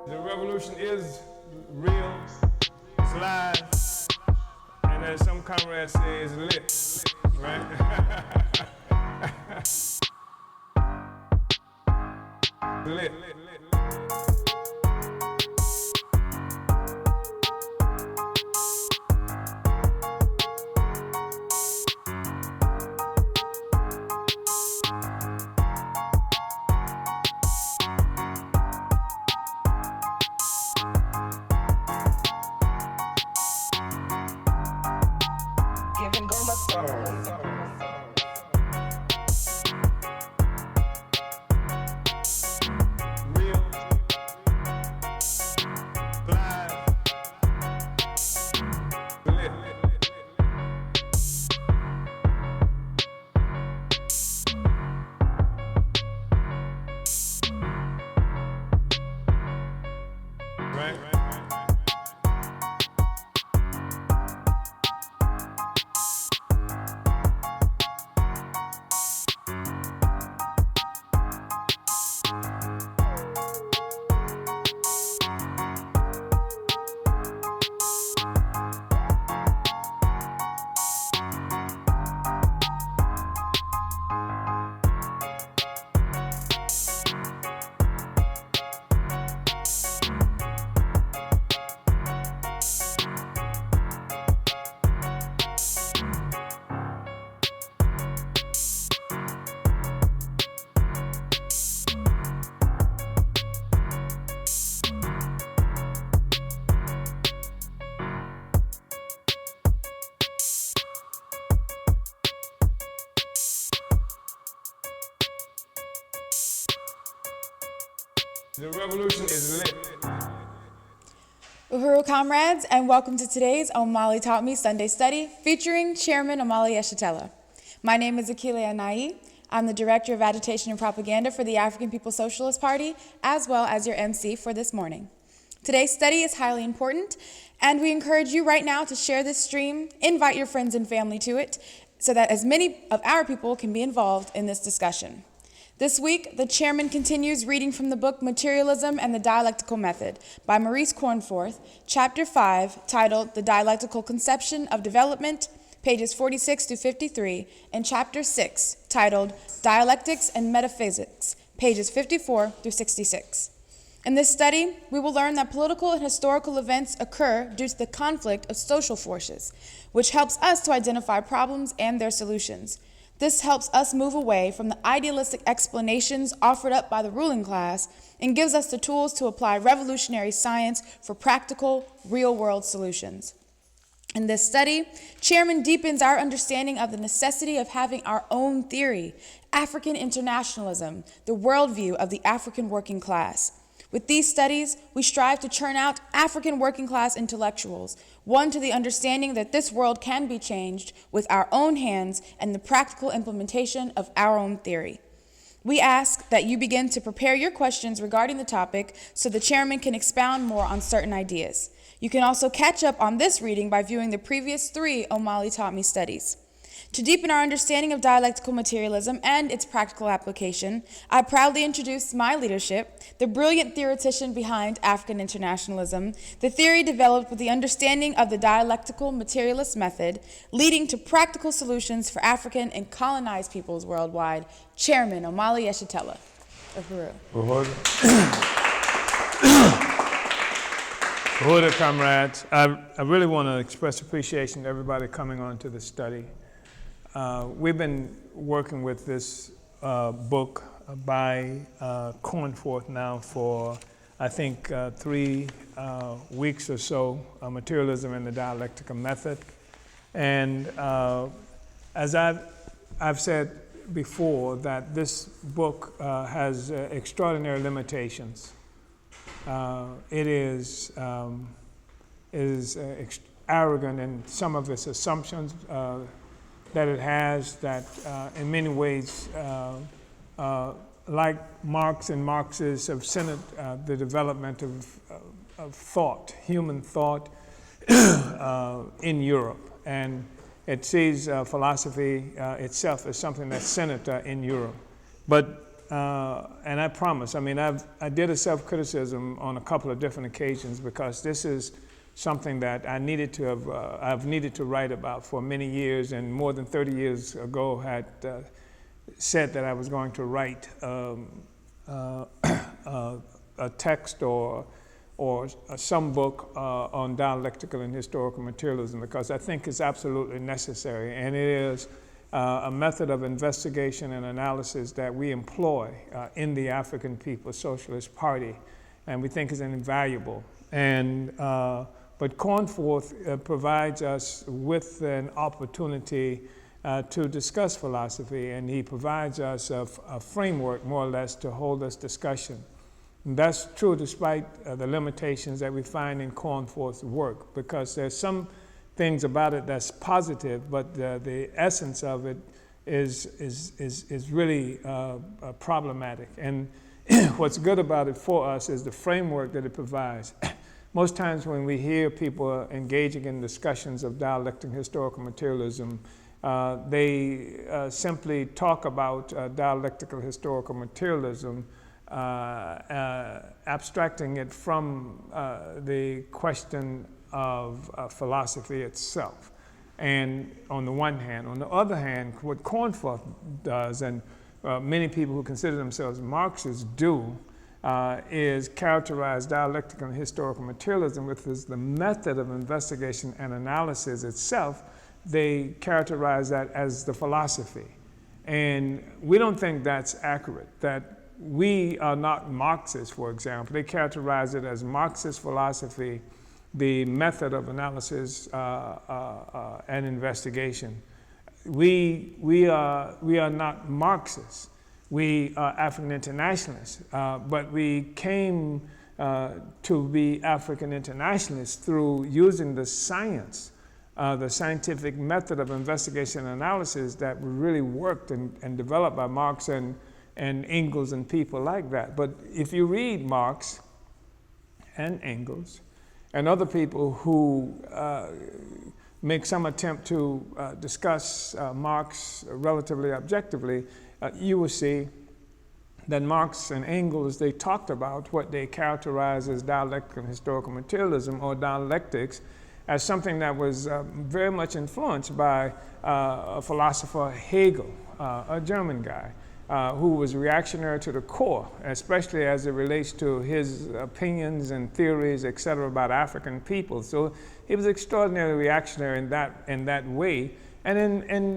The revolution is real, it's live, and as some comrades say, it's lit, right? Lit. The revolution is lit. Uhuru Comrades, and welcome to today's Omali Taught Me Sunday Study featuring Chairman Omali Yeshitela. My name is Akile Anai. I'm the Director of Agitation and Propaganda for the African People's Socialist Party, as well as your MC for this morning. Today's study is highly important, and we encourage you right now to share this stream, invite your friends and family to it, so that as many of our people can be involved in this discussion. This week, the chairman continues reading from the book Materialism and the Dialectical Method by Maurice Cornforth, Chapter 5, titled The Dialectical Conception of Development, pages 46 to 53, and Chapter 6, titled Dialectics and Metaphysics, pages 54 through 66. In this study, we will learn that political and historical events occur due to the conflict of social forces, which helps us to identify problems and their solutions. This helps us move away from the idealistic explanations offered up by the ruling class and gives us the tools to apply revolutionary science for practical, real-world solutions. In this study, Chairman deepens our understanding of the necessity of having our own theory, African internationalism, the worldview of the African working class. With these studies, we strive to churn out African working class intellectuals, one to the understanding that this world can be changed with our own hands and the practical implementation of our own theory. We ask that you begin to prepare your questions regarding the topic so the chairman can expound more on certain ideas. You can also catch up on this reading by viewing the previous 3 Omali Taught Me studies. To deepen our understanding of dialectical materialism and its practical application, I proudly introduce my leadership, the brilliant theoretician behind African internationalism, the theory developed with the understanding of the dialectical materialist method, leading to practical solutions for African and colonized peoples worldwide, Chairman Omali Yeshitela. Uhuru Comrades, I really want to express appreciation to everybody coming on to the study. We've been working with this book by Cornforth now for, I think, 3 weeks or so, Materialism and the Dialectical Method. And as I've said before, that this book has extraordinary limitations. It is arrogant in some of its assumptions that it has, that in many ways, like Marx and Marxists, have centered the development of thought, human thought, in Europe. And it sees philosophy itself as something that's centered in Europe. But and I promise, I mean, I did a self-criticism on a couple of different occasions because this is something that I needed to have, I've needed to write about for many years, and more than 30 years ago had said that I was going to write a text or some book on dialectical and historical materialism, because I think it's absolutely necessary, and it is a method of investigation and analysis that we employ in the African People's Socialist Party, and we think is invaluable. And but Cornforth provides us with an opportunity to discuss philosophy, and he provides us a framework, more or less, to hold this discussion. And that's true despite the limitations that we find in Cornforth's work, because there's some things about it that's positive, but the essence of it is really problematic. And what's good about it for us is the framework that it provides. Most times when we hear people engaging in discussions of dialectic and historical materialism, they simply talk about dialectical historical materialism, abstracting it from the question of philosophy itself. And on the one hand. On the other hand, what Cornforth does, and many people who consider themselves Marxists do, is characterize dialectical and historical materialism, which is the method of investigation and analysis itself. They characterize that as the philosophy. And we don't think that's accurate, that we are not Marxists, for example. They characterize it as Marxist philosophy, the method of analysis and investigation. We are not Marxists. We are African internationalists, but we came to be African internationalists through using the science, the scientific method of investigation and analysis that really worked and developed by Marx and Engels and people like that. But if you read Marx and Engels and other people who make some attempt to discuss Marx relatively objectively, you will see that Marx and Engels, they talked about what they characterize as dialectical and historical materialism, or dialectics, as something that was very much influenced by a philosopher, Hegel, a German guy, who was reactionary to the core, especially as it relates to his opinions and theories, et cetera, about African people. So he was extraordinarily reactionary in that way. And in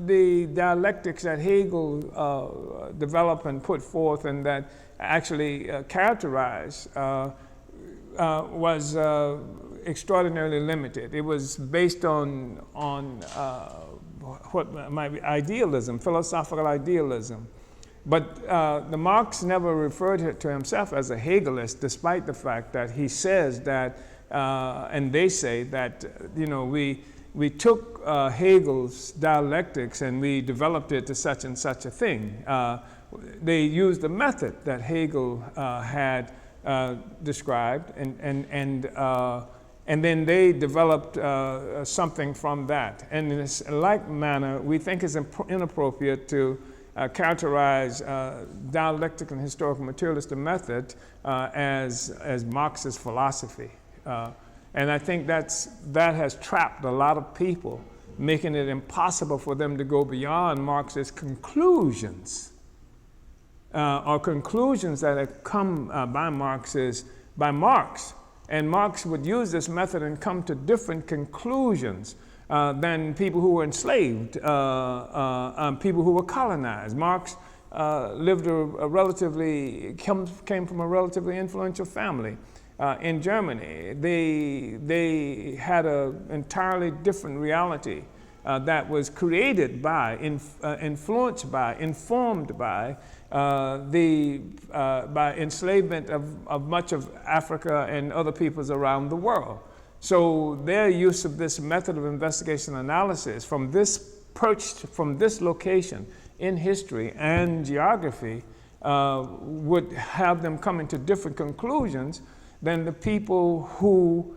the dialectics that Hegel developed and put forth, and that actually characterized, was extraordinarily limited. It was based on what might be idealism, philosophical idealism. But the Marx never referred to himself as a Hegelist, despite the fact that he says that, and they say that, we took Hegel's dialectics and we developed it to such and such a thing. They used the method that Hegel had described, and then they developed something from that. And in this like manner, we think it's inappropriate to characterize dialectical and historical materialist method as Marxist philosophy. And I think that has trapped a lot of people, making it impossible for them to go beyond Marxist conclusions, or conclusions that have come by Marx. And Marx would use this method and come to different conclusions than people who were enslaved, people who were colonized. Marx came from a relatively influential family in Germany. They had an entirely different reality that was created by, influenced by, informed by by enslavement of much of Africa and other peoples around the world. So their use of this method of investigation analysis from this location in history and geography would have them come into different conclusions than the people who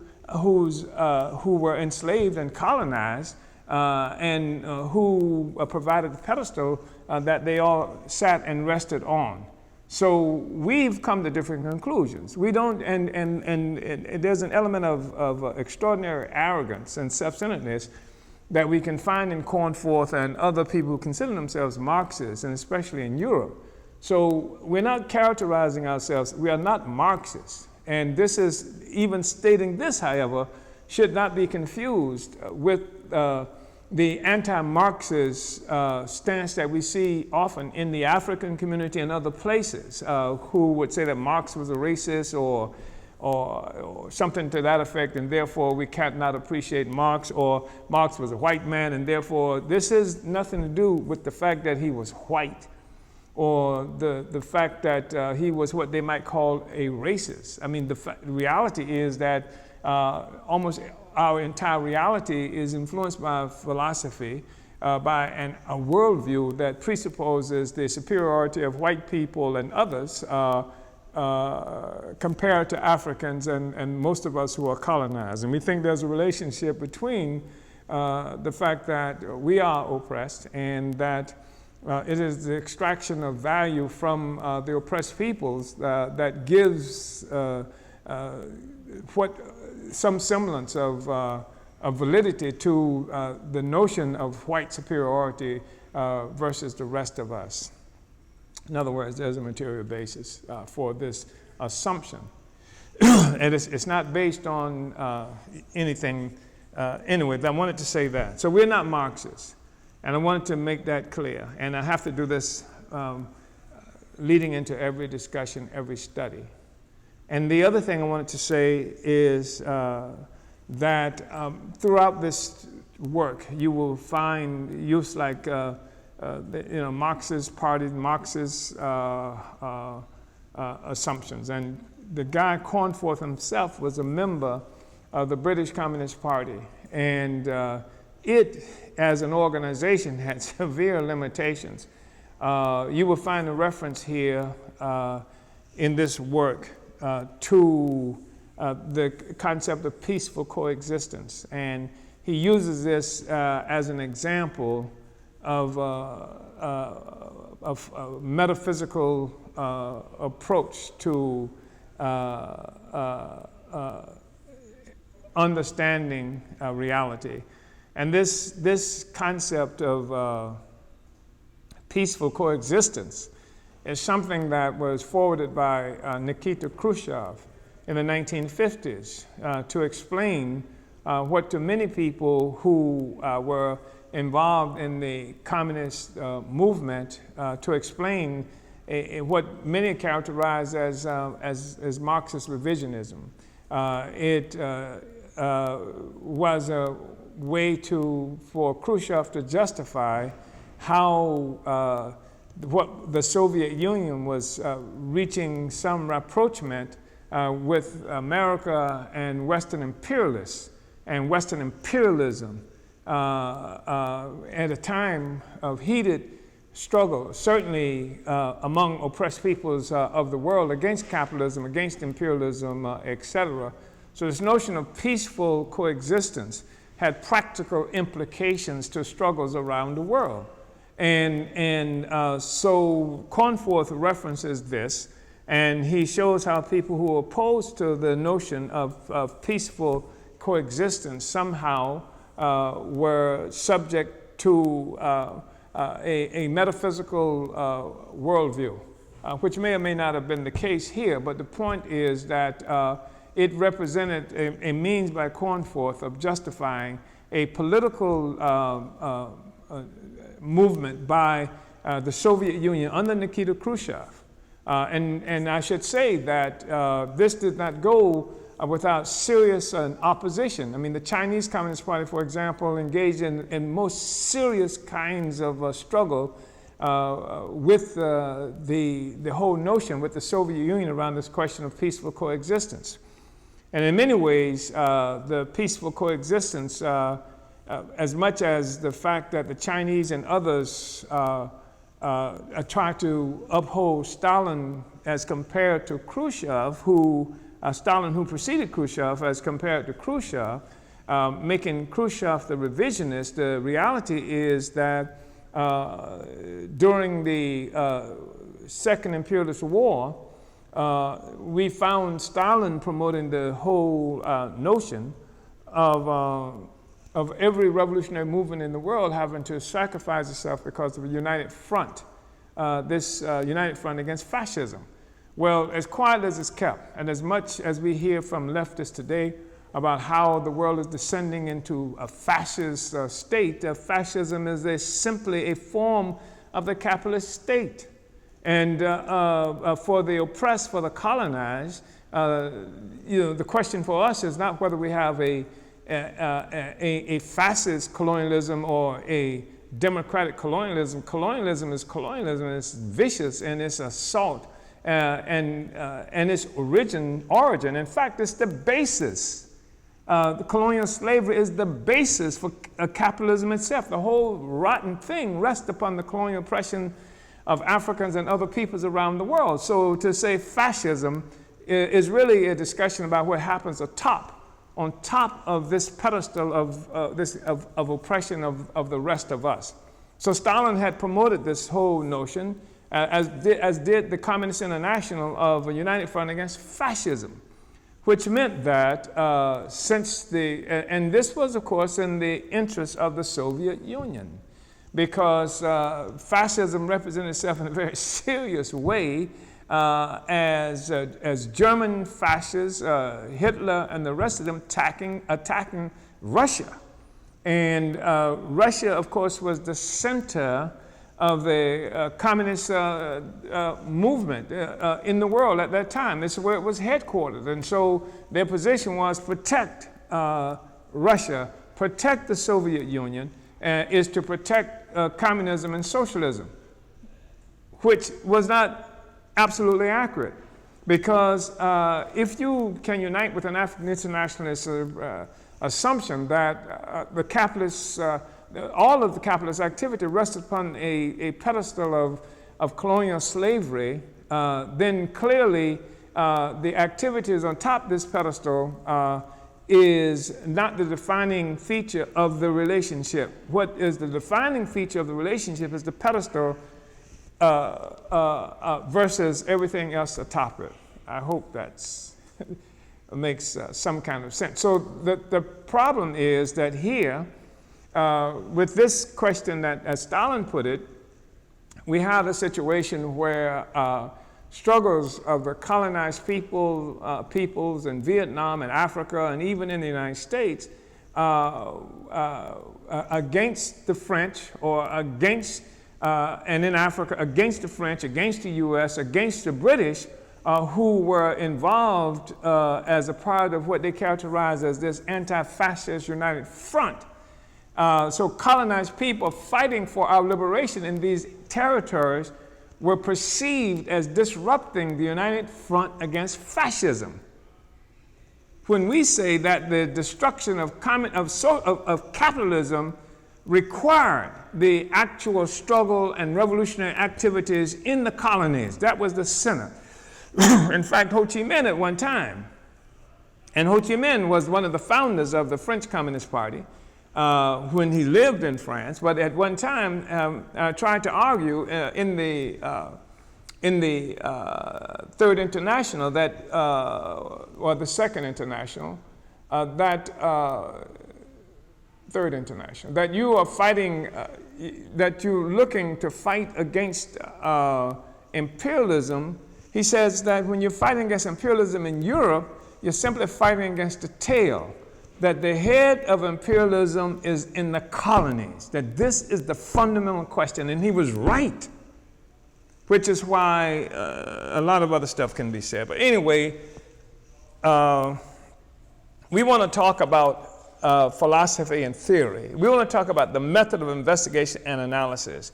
were enslaved and colonized and who provided the pedestal that they all sat and rested on. So we've come to different conclusions. We don't, and there's an element of extraordinary arrogance and self-centeredness that we can find in Cornforth and other people who consider themselves Marxists, and especially in Europe. So we're not characterizing ourselves, we are not Marxists. And this is, even stating this, however, should not be confused with the anti-Marxist stance that we see often in the African community and other places, who would say that Marx was a racist or something to that effect, and therefore we can't not appreciate Marx, or Marx was a white man, and therefore this has nothing to do with the fact that he was white, or the fact that he was what they might call a racist. I mean, the reality is that almost our entire reality is influenced by philosophy, by a worldview that presupposes the superiority of white people and others compared to Africans and most of us who are colonized. And we think there's a relationship between the fact that we are oppressed and that it is the extraction of value from the oppressed peoples that gives some semblance of validity to the notion of white superiority versus the rest of us. In other words, there's a material basis for this assumption. And it's not based on anything anyway, but I wanted to say that. So we're not Marxists, and I wanted to make that clear. And I have to do this leading into every discussion, every study. And the other thing I wanted to say is that throughout this work, you will find use like Marxist parties, Marxist assumptions. And the guy Cornforth himself was a member of the British Communist Party. And it, as an organization, had severe limitations. You will find a reference here in this work to the concept of peaceful coexistence. And he uses this as an example of a metaphysical approach to understanding reality. And this concept of peaceful coexistence is something that was forwarded by Nikita Khrushchev in the 1950s to explain what to many people who were involved in the communist movement, to explain what many characterize as Marxist revisionism. It was a way for Khrushchev to justify how what the Soviet Union was reaching some rapprochement with America and Western imperialists and Western imperialism at a time of heated struggle, certainly among oppressed peoples of the world against capitalism, against imperialism, etc. So this notion of peaceful coexistence had practical implications to struggles around the world. And so Cornforth references this, and he shows how people who are opposed to the notion of peaceful coexistence somehow were subject to a metaphysical worldview, which may or may not have been the case here, but the point is that it represented a means by Cornforth of justifying a political movement by the Soviet Union under Nikita Khrushchev. And I should say that this did not go without serious opposition. I mean, the Chinese Communist Party, for example, engaged in most serious kinds of struggle with the whole notion with the Soviet Union around this question of peaceful coexistence. And in many ways, the peaceful coexistence, as much as the fact that the Chinese and others try to uphold Stalin as compared to Khrushchev, Stalin who preceded Khrushchev as compared to Khrushchev, making Khrushchev the revisionist, the reality is that during the Second Imperialist War, we found Stalin promoting the whole notion of every revolutionary movement in the world having to sacrifice itself because of a united front, this united front against fascism. Well, as quiet as it's kept, and as much as we hear from leftists today about how the world is descending into a fascist state, fascism is simply a form of the capitalist state. And for the oppressed, for the colonized, the question for us is not whether we have a fascist colonialism or a democratic colonialism. Colonialism is colonialism, and it's vicious, and it's assault, and its origin. In fact, it's the basis. The colonial slavery is the basis for capitalism itself. The whole rotten thing rests upon the colonial oppression of Africans and other peoples around the world. So to say fascism is really a discussion about what happens on top of this pedestal of oppression of the rest of us. So Stalin had promoted this whole notion, as did the Communist International, of a united front against fascism, which meant that and this was, of course, in the interest of the Soviet Union, because fascism represented itself in a very serious way as German fascists, Hitler and the rest of them attacking Russia. And Russia, of course, was the center of the communist movement in the world at that time. This is where it was headquartered. And so their position was protect Russia, protect the Soviet Union, is to protect communism and socialism, which was not absolutely accurate. Because if you can unite with an African internationalist assumption that the capitalists, all of the capitalist activity rests upon a pedestal of colonial slavery, then clearly the activities on top of this pedestal is not the defining feature of the relationship. What is the defining feature of the relationship is the pedestal versus everything else atop it. I hope that's makes some kind of sense. So the problem is that here, with this question that, as Stalin put it, we have a situation where struggles of the colonized peoples in Vietnam and Africa and even in the United States against the French, or against, and in Africa, against the French, against the US, against the British, who were involved as a part of what they characterize as this anti-fascist united front. So colonized people fighting for our liberation in these territories were perceived as disrupting the united front against fascism. When we say that the destruction of capitalism required the actual struggle and revolutionary activities in the colonies, that was the center. In fact, Ho Chi Minh at one time, and Ho Chi Minh was one of the founders of the French Communist Party when he lived in France, but at one time tried to argue in the Third International that, or the Second International, Third International, that you are fighting, that you're looking to fight against imperialism. He says that when you're fighting against imperialism in Europe, you're simply fighting against the tail, that the head of imperialism is in the colonies, that this is the fundamental question. And he was right, which is why a lot of other stuff can be said. But anyway, we want to talk about philosophy and theory. We want to talk about the method of investigation and analysis.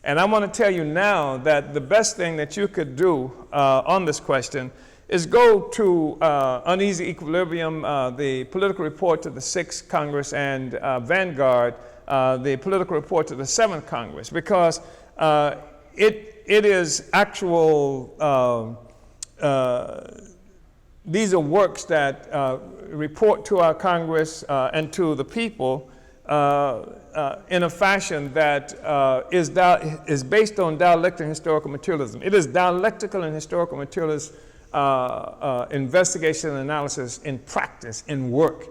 And I want to tell you now that the best thing that you could do on this question is go to Uneasy Equilibrium, the political report to the 6th Congress, and Vanguard, the political report to the 7th Congress, because it is actual, these are works that report to our Congress and to the people in a fashion that is based on dialectical and historical materialism. It is dialectical and historical materialist investigation and analysis in practice, in work,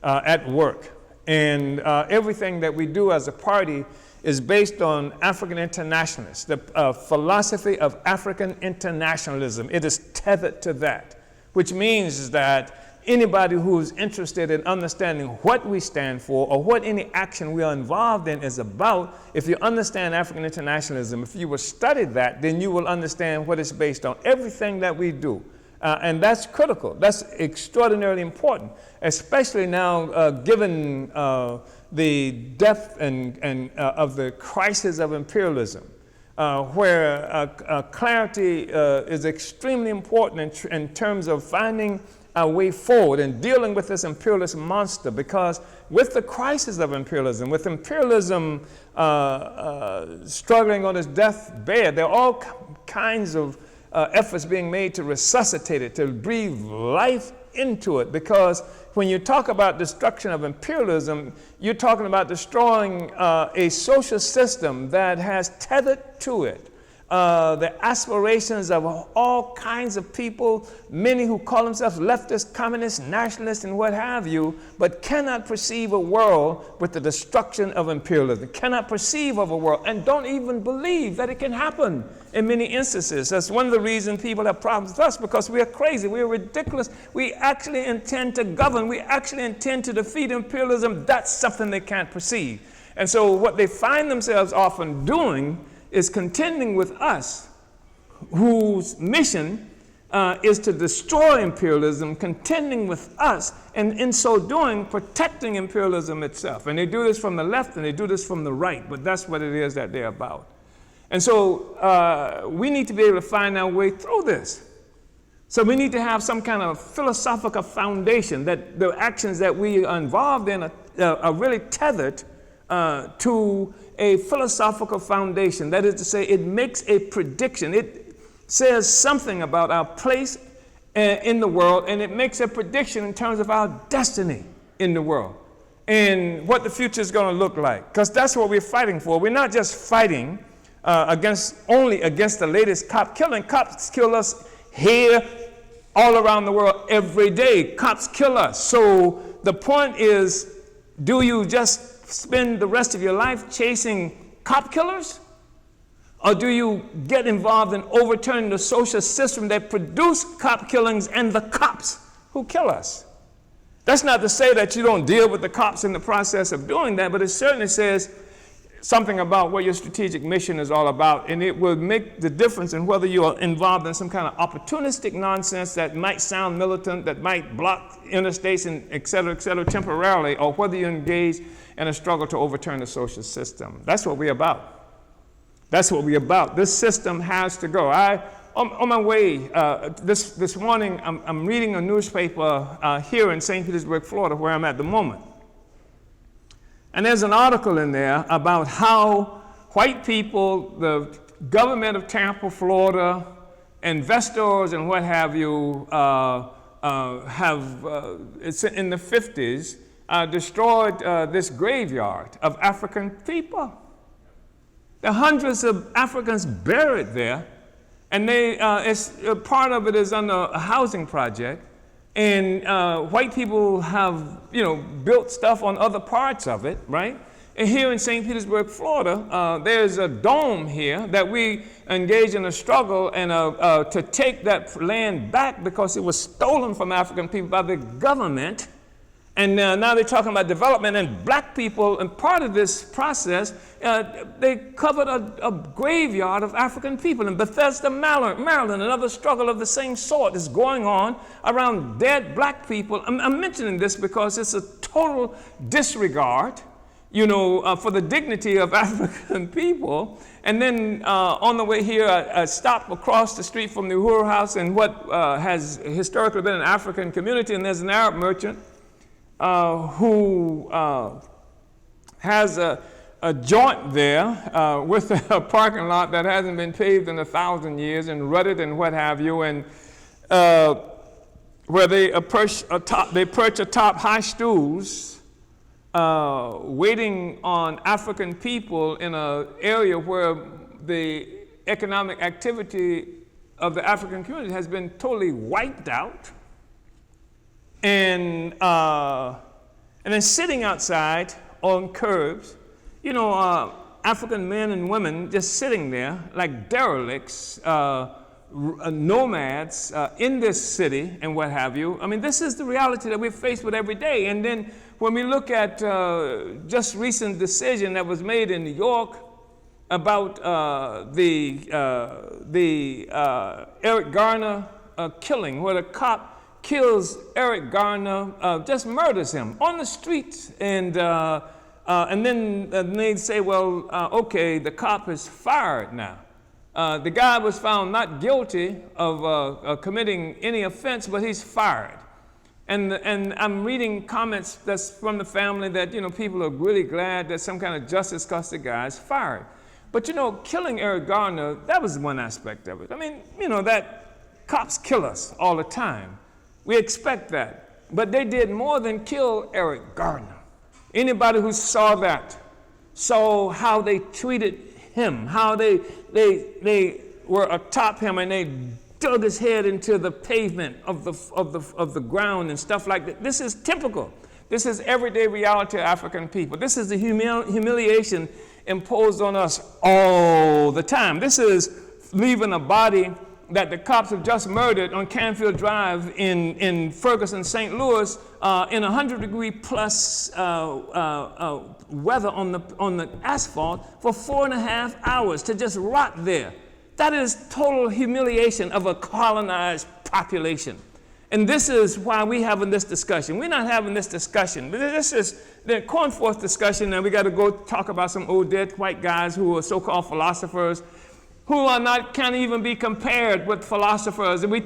at work. And everything that we do as a party is based on African internationalists, the philosophy of African internationalism. It is tethered to that, which means that anybody who's interested in understanding what we stand for or what any action we are involved in is about, if you understand African internationalism, if you will study that, then you will understand what it's based on, everything that we do. And that's critical. That's extraordinarily important, especially now given the depth and of the crisis of imperialism, where clarity is extremely important in terms of finding our way forward and dealing with this imperialist monster, because with the crisis of imperialism, with imperialism struggling on its deathbed, there are all kinds of efforts being made to resuscitate it, to breathe life into it, because when you talk about destruction of imperialism, you're talking about destroying a social system that has tethered to it the aspirations of all kinds of people, many who call themselves leftists, communists, nationalists, and what have you, but cannot perceive a world with the destruction of imperialism, cannot perceive of a world, and don't even believe that it can happen in many instances. That's one of the reasons people have problems with us, because we are crazy, we are ridiculous. We actually intend to govern, we actually intend to defeat imperialism. That's something they can't perceive. And so what they find themselves often doing is contending with us, whose mission is to destroy imperialism, contending with us, and in so doing, protecting imperialism itself. And they do this from the left and they do this from the right, but that's what it is that they're about. And so we need to be able to find our way through this. So we need to have some kind of philosophical foundation that the actions that we are involved in are really tethered to a philosophical foundation. That is to say, it makes a prediction. It says something about our place in the world, and it makes a prediction in terms of our destiny in the world and what the future is going to look like. Because that's what we're fighting for. We're not just fighting only against the latest cop killing. Cops kill us here, all around the world, every day. Cops kill us. So the point is, do you just spend the rest of your life chasing cop killers? Or do you get involved in overturning the social system that produced cop killings and the cops who kill us? That's not to say that you don't deal with the cops in the process of doing that, but it certainly says something about what your strategic mission is all about, and it will make the difference in whether you are involved in some kind of opportunistic nonsense that might sound militant, that might block interstates and et cetera, temporarily, or whether you engage in a struggle to overturn the social system. That's what we're about. That's what we're about. This system has to go. On my way this morning, I'm reading a newspaper here in St. Petersburg, Florida, where I'm at the moment. And there's an article in there about how white people, the government of Tampa, Florida, investors and what have you, it's in the 50s, destroyed this graveyard of African people. There are hundreds of Africans buried there, and part of it is under a housing project. And white people have, built stuff on other parts of it, right? And here in St. Petersburg, Florida, there's a dome here that we engage in a struggle and to take that land back because it was stolen from African people by the government. And now they're talking about development, and black people, and part of this process, they covered a graveyard of African people. In Bethesda, Maryland, another struggle of the same sort is going on around dead black people. I'm mentioning this because it's a total disregard, for the dignity of African people. And then on the way here, I stopped across the street from the Uhuru House in what has historically been an African community, and there's an Arab merchant who has a joint there with a parking lot that hasn't been paved in 1,000 years and rutted and what have you, and where they perch atop high stools waiting on African people in an area where the economic activity of the African community has been totally wiped out, and then sitting outside on curbs, African men and women just sitting there like derelicts, nomads in this city and what have you. I mean, this is the reality that we're faced with every day. And then when we look at just recent decision that was made in New York about the Eric Garner killing, where the cop kills Eric Garner, just murders him on the street, and then they say, well, okay, the cop is fired now. The guy was found not guilty of committing any offense, but he's fired. And I'm reading comments that's from the family that, people are really glad that some kind of justice because the guy is fired. But, killing Eric Garner, that was one aspect of it. I mean, that cops kill us all the time. We expect that. But they did more than kill Eric Garner. Anybody who saw that saw how they treated him, how they were atop him and they dug his head into the pavement of the ground and stuff like that. This is typical. This is everyday reality of African people. This is the humiliation imposed on us all the time. This is leaving a body that the cops have just murdered on Canfield Drive in Ferguson, St. Louis, in 100-degree plus weather on the asphalt for 4.5 hours to just rot there. That is total humiliation of a colonized population. And this is why we're having this discussion. We're not having this discussion. This is the cornforth discussion, and we got to go talk about some old dead white guys who are so-called philosophers, who can't even be compared with philosophers. And we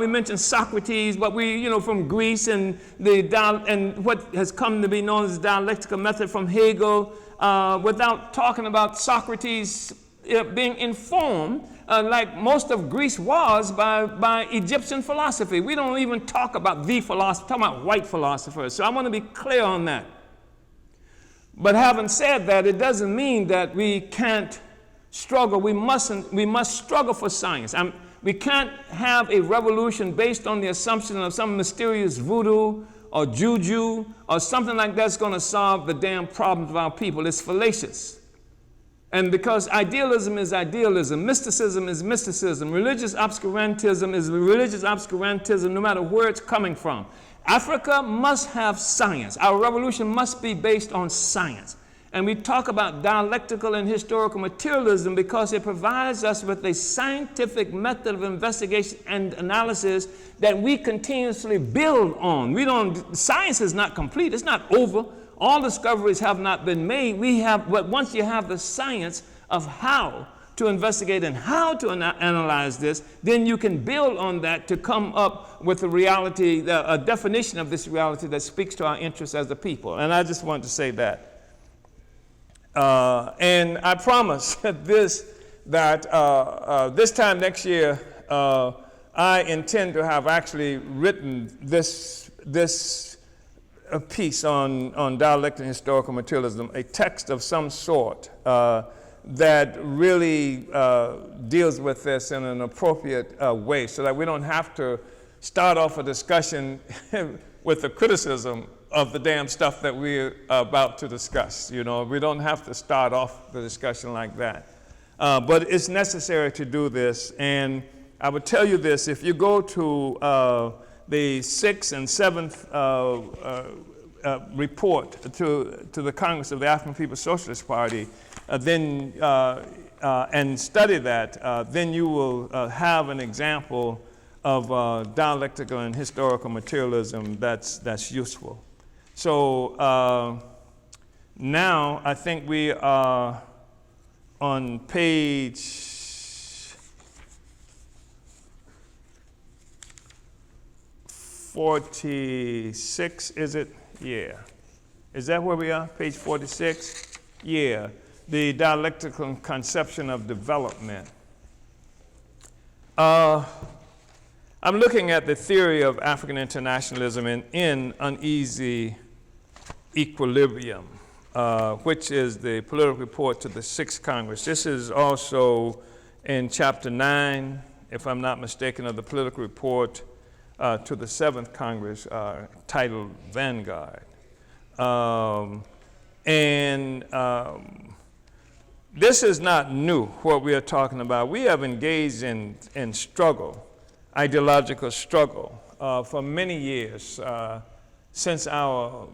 mentioned Socrates, but from Greece and what has come to be known as the dialectical method from Hegel, without talking about Socrates being informed, like most of Greece was, by Egyptian philosophy. We don't even talk about the philosopher, talk about white philosophers. So I want to be clear on that. But having said that, it doesn't mean that we can't struggle. We must struggle for science. We can't have a revolution based on the assumption of some mysterious voodoo or juju or something like that's going to solve the damn problems of our people. It's fallacious. And because idealism is idealism, mysticism is mysticism, religious obscurantism is religious obscurantism, no matter where it's coming from. Africa must have science. Our revolution must be based on science. And we talk about dialectical and historical materialism because it provides us with a scientific method of investigation and analysis that we continuously build on. Science is not complete, it's not over. All discoveries have not been made. But once you have the science of how to investigate and how to analyze this, then you can build on that to come up with a reality, a definition of this reality that speaks to our interests as a people. And I just wanted to say that. And I promise this time next year, I intend to have actually written this a piece on dialectic and historical materialism, a text of some sort that really deals with this in an appropriate way, so that we don't have to start off a discussion with the criticism of the damn stuff that we're about to discuss. We don't have to start off the discussion like that. But it's necessary to do this. And I would tell you this: if you go to the 6th and 7th report to the Congress of the African People's Socialist Party, and study that, then you will have an example of dialectical and historical materialism that's useful. So now I think we are on page 46, is it? Yeah. Is that where we are? Page 46? Yeah. The Dialectical Conception of Development. I'm looking at the theory of African internationalism in Uneasy Equilibrium, which is the political report to the 6th Congress. This is also in Chapter 9, if I'm not mistaken, of the political report to the 7th Congress, titled Vanguard. This is not new, what we are talking about. We have engaged in struggle, ideological struggle, for many years since our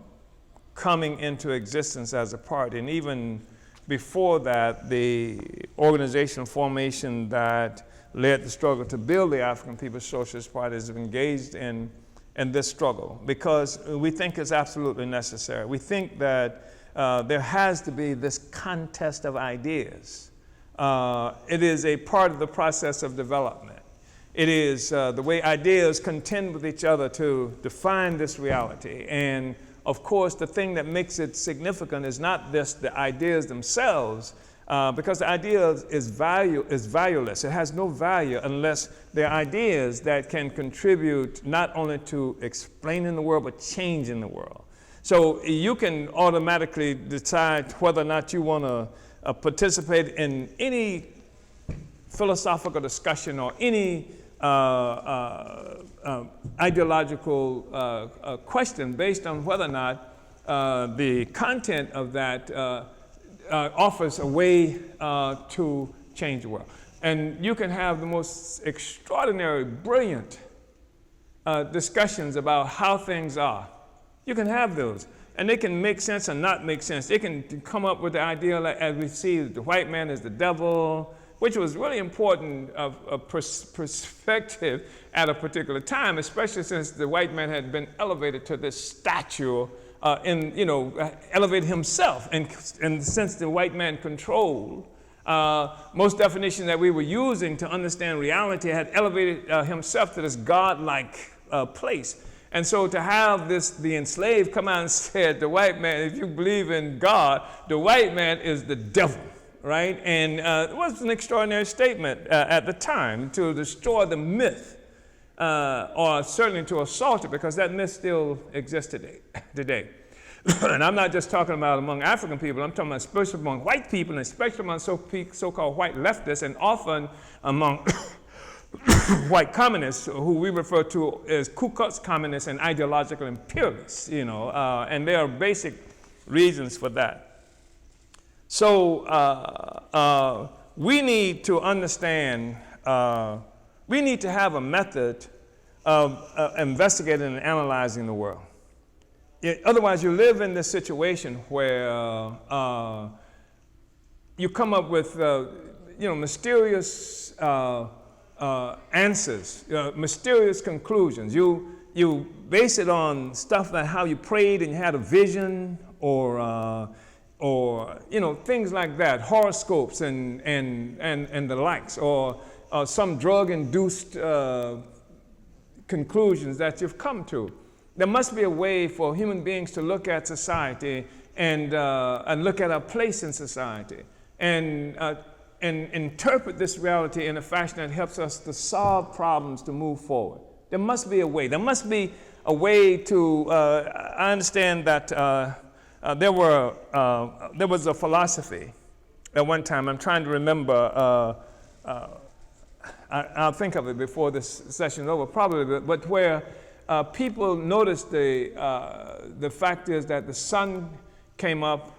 coming into existence as a party. And even before that, the organizational formation that led the struggle to build the African People's Socialist Party has engaged in this struggle because we think it's absolutely necessary. We think that there has to be this contest of ideas. It is a part of the process of development. It is the way ideas contend with each other to define this reality. And of course, the thing that makes it significant is not just the ideas themselves, because the idea is valueless. It has no value unless there are ideas that can contribute not only to explaining the world, but changing the world. So you can automatically decide whether or not you want to participate in any philosophical discussion or any ideological question based on whether or not the content of that offers a way to change the world. And you can have the most extraordinary, brilliant discussions about how things are. You can have those. And they can make sense and not make sense. They can come up with the idea, like, as we see, the white man is the devil, which was really important of perspective at a particular time, especially since the white man had been elevated to this stature elevated himself. And since the white man controlled, most definitions that we were using to understand reality had elevated himself to this godlike place. And so to have the enslaved come out and say, the white man, if you believe in God, the white man is the devil. Right? And it was an extraordinary statement at the time to destroy the myth, or certainly to assault it, because that myth still exists today. And I'm not just talking about among African people, I'm talking about especially among white people, and especially among so-called white leftists, and often among white communists, who we refer to as Ku Klux communists and ideological imperialists, and there are basic reasons for that. So we need to understand, we need to have a method of investigating and analyzing the world. Otherwise, you live in this situation where you come up with, mysterious answers, mysterious conclusions. You base it on stuff like how you prayed and you had a vision, or things like that, horoscopes and the likes, or some drug-induced conclusions that you've come to. There must be a way for human beings to look at society and look at our place in society and interpret this reality in a fashion that helps us to solve problems, to move forward. There must be a way. There must be a way to. I understand that. There was a philosophy at one time. I'm trying to remember. I'll think of it before this session is over, probably. But where people noticed the fact is that the sun came up,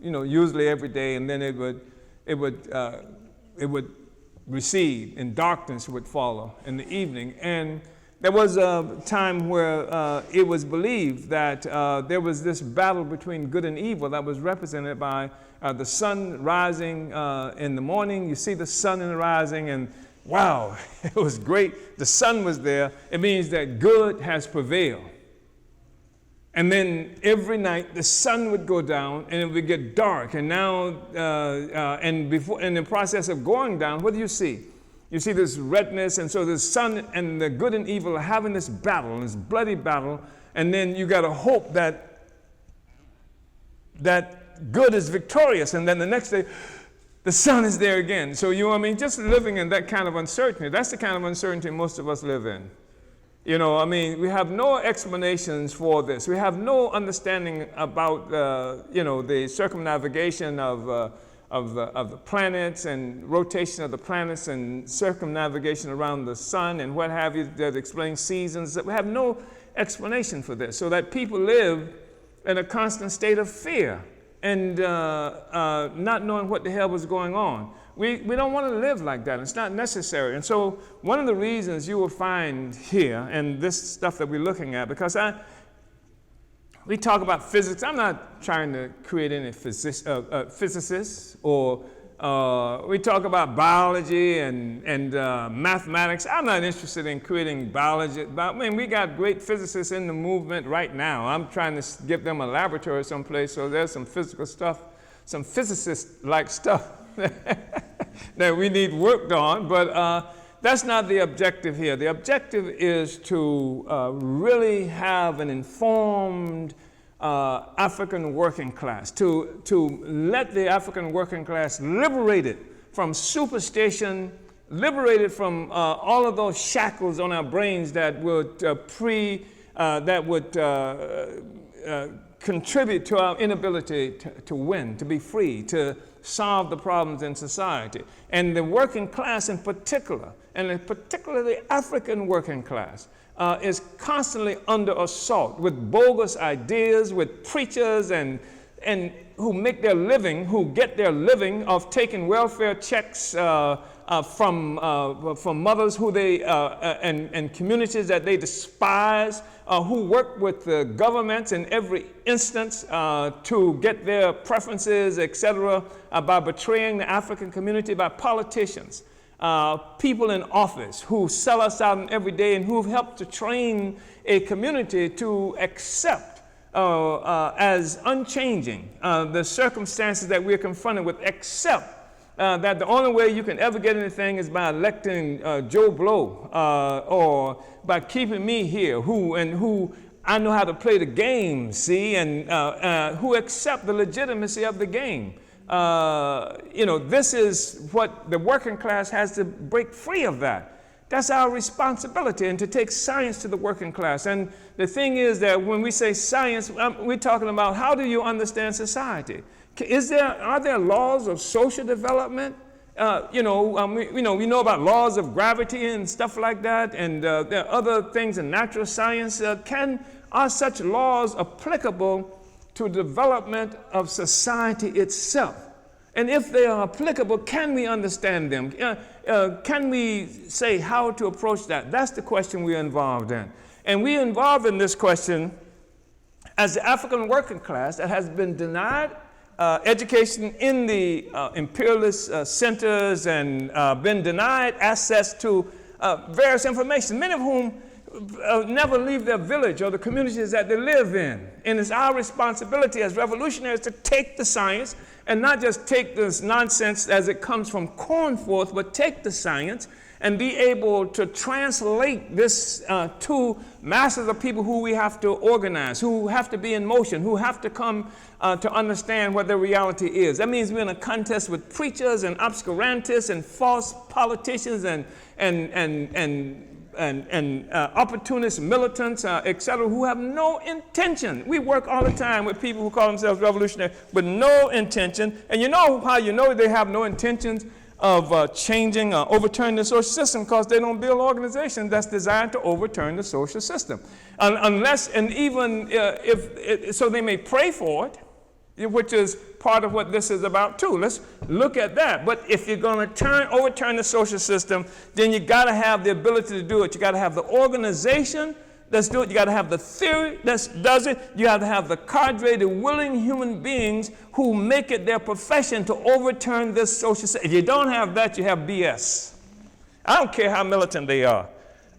usually every day, and then it would recede, and darkness would follow in the evening. And there was a time where it was believed that there was this battle between good and evil that was represented by the sun rising in the morning. You see the sun in the rising, and wow, it was great. The sun was there. It means that good has prevailed. And then every night the sun would go down and it would get dark. And now, in the process of going down, what do you see? You see this redness, and so the sun and the good and evil are having this battle, this bloody battle, and then you got to hope that good is victorious, and then the next day, the sun is there again. So just living in that kind of uncertainty, that's the kind of uncertainty most of us live in. You know, I mean, we have no explanations for this. We have no understanding about, you know, the circumnavigation of the planets and rotation of the planets and circumnavigation around the sun and what have you that explains seasons. We have no explanation for this, so that people live in a constant state of fear and not knowing what the hell was going on. We don't want to live like that. It's not necessary. And so one of the reasons you will find here, and this stuff that we're looking at, because we talk about physics. I'm not trying to create any physicists, or we talk about biology and mathematics. I'm not interested in creating biology. I mean, we got great physicists in the movement right now. I'm trying to give them a laboratory someplace, so there's some physical stuff, some physicist-like stuff that we need worked on, but that's not the objective here. The objective is to really have an informed African working class, to let the African working class liberated from superstition, liberated from all of those shackles on our brains that would contribute to our inability to win, to be free, to solve the problems in society. And the working class in particular, and in particular the African working class, is constantly under assault with bogus ideas, with preachers and who make their living, who get their living of taking welfare checks from mothers who they and communities that they despise, who work with the governments in every instance to get their preferences, etc., by betraying the African community, by politicians, people in office who sell us out every day and who've helped to train a community to accept as unchanging the circumstances that we're confronted with, except that the only way you can ever get anything is by electing Joe Blow or by keeping me here, who I know how to play the game, see, and who accept the legitimacy of the game. You know, this is what the working class has to break free of that. That's our responsibility, and to take science to the working class. And the thing is that when we say science, we're talking about how do you understand society? Are there laws of social development? We know about laws of gravity and stuff like that, and there are other things in natural science. Are such laws applicable to development of society itself? And if they are applicable, can we understand them? Can we say how to approach that? That's the question we're involved in. And we're involved in this question as the African working class that has been denied education in the imperialist centers and been denied access to various information, many of whom never leave their village or the communities that they live in. And it's our responsibility as revolutionaries to take the science and not just take this nonsense as it comes from corn forth, but take the science and be able to translate this to masses of people who we have to organize, who have to be in motion, who have to come to understand what the reality is. That means we're in a contest with preachers and obscurantists and false politicians and opportunist militants, etc., who have no intention. We work all the time with people who call themselves revolutionary with no intention. And you know how you know they have no intentions of changing or overturning the social system? Because they don't build organizations that's designed to overturn the social system. Unless, and even so they may pray for it, which is part of what this is about too. Let's look at that. But if you're going to overturn the social system, then you got to have the ability to do it. You got to have the organization that's do it. You got to have the theory that does it. You have to have the cadre, the willing human beings who make it their profession to overturn this social system. If you don't have that, you have BS. I don't care how militant they are.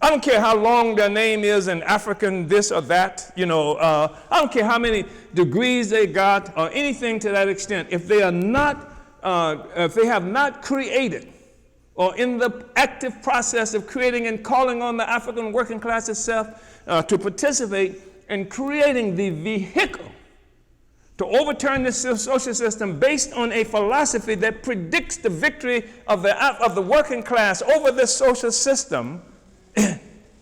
I don't care how long their name is in African this or that. I don't care how many degrees they got or anything to that extent. If they are not, if they have not created or in the active process of creating and calling on the African working class itself to participate in creating the vehicle to overturn this social system based on a philosophy that predicts the victory of the working class over this social system,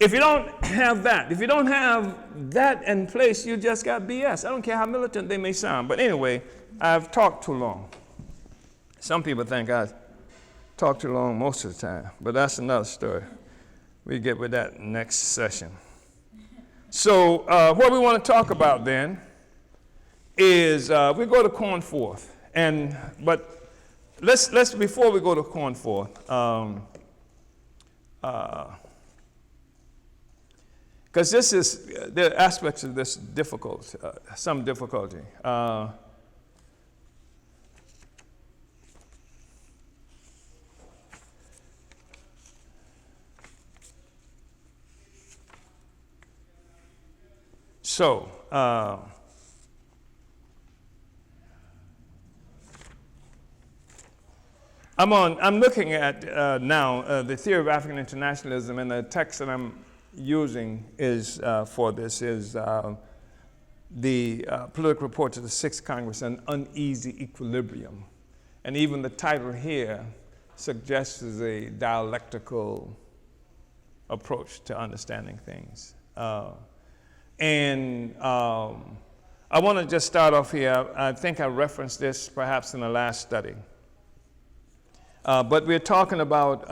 if you don't have that, if you don't have that in place, you just got BS. I don't care how militant they may sound. But anyway, I've talked too long. Some people think I talk too long most of the time, but that's another story. We get with that next session. So what we want to talk about then is we go to Cornforth, but let's before we go to Cornforth, because there are aspects of this difficult, some difficulty. So, I'm looking at now the theory of African internationalism, and the text that I'm using is for this is the political report to the Sixth Congress, An Uneasy Equilibrium. And even the title here suggests a dialectical approach to understanding things. I want to just start off here. I think I referenced this perhaps in the last study. But we're talking about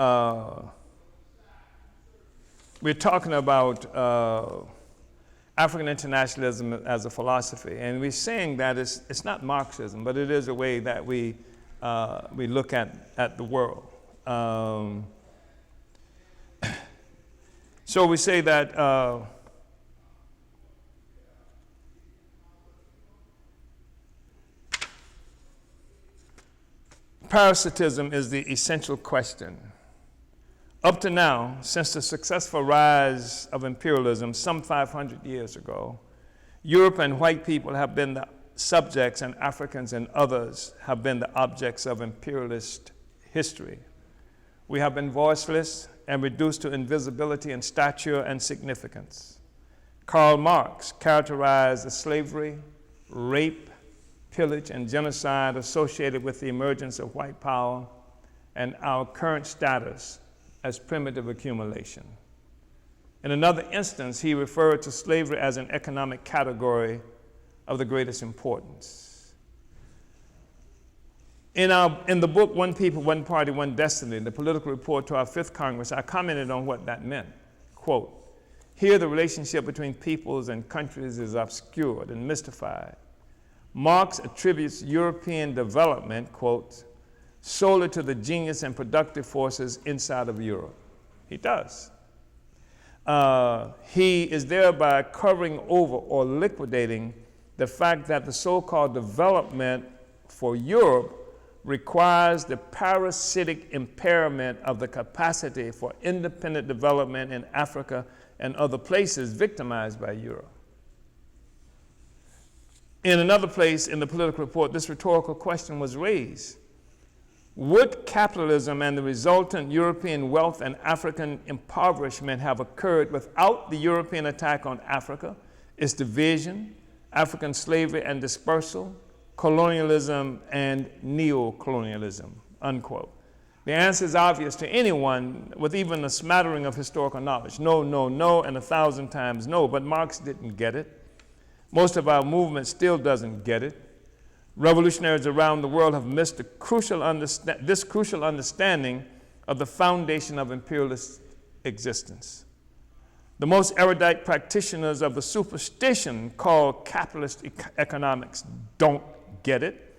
African internationalism as a philosophy, and we're saying that it's not Marxism, but it is a way that we look at the world. So we say that parasitism is the essential question. Up to now, since the successful rise of imperialism some 500 years ago, Europe and white people have been the subjects, and Africans and others have been the objects of imperialist history. We have been voiceless and reduced to invisibility in stature and significance. Karl Marx characterized the slavery, rape, pillage, and genocide associated with the emergence of white power and our current status as primitive accumulation. In another instance, he referred to slavery as an economic category of the greatest importance. In the book, One People, One Party, One Destiny, the political report to our Fifth Congress, I commented on what that meant. Quote, "Here the relationship between peoples and countries is obscured and mystified. Marx attributes European development, quote, solely to the genius and productive forces inside of Europe." He does. He is thereby covering over or liquidating the fact that the so-called development for Europe requires the parasitic impairment of the capacity for independent development in Africa and other places victimized by Europe. In another place in the political report, this rhetorical question was raised. Would capitalism and the resultant European wealth and African impoverishment have occurred without the European attack on Africa, its division, African slavery and dispersal, colonialism and neo-colonialism, unquote? The answer is obvious to anyone with even a smattering of historical knowledge. No, no, no, and 1,000 times no, but Marx didn't get it. Most of our movement still doesn't get it. Revolutionaries around the world have missed this crucial understanding of the foundation of imperialist existence. The most erudite practitioners of the superstition called capitalist economics don't get it.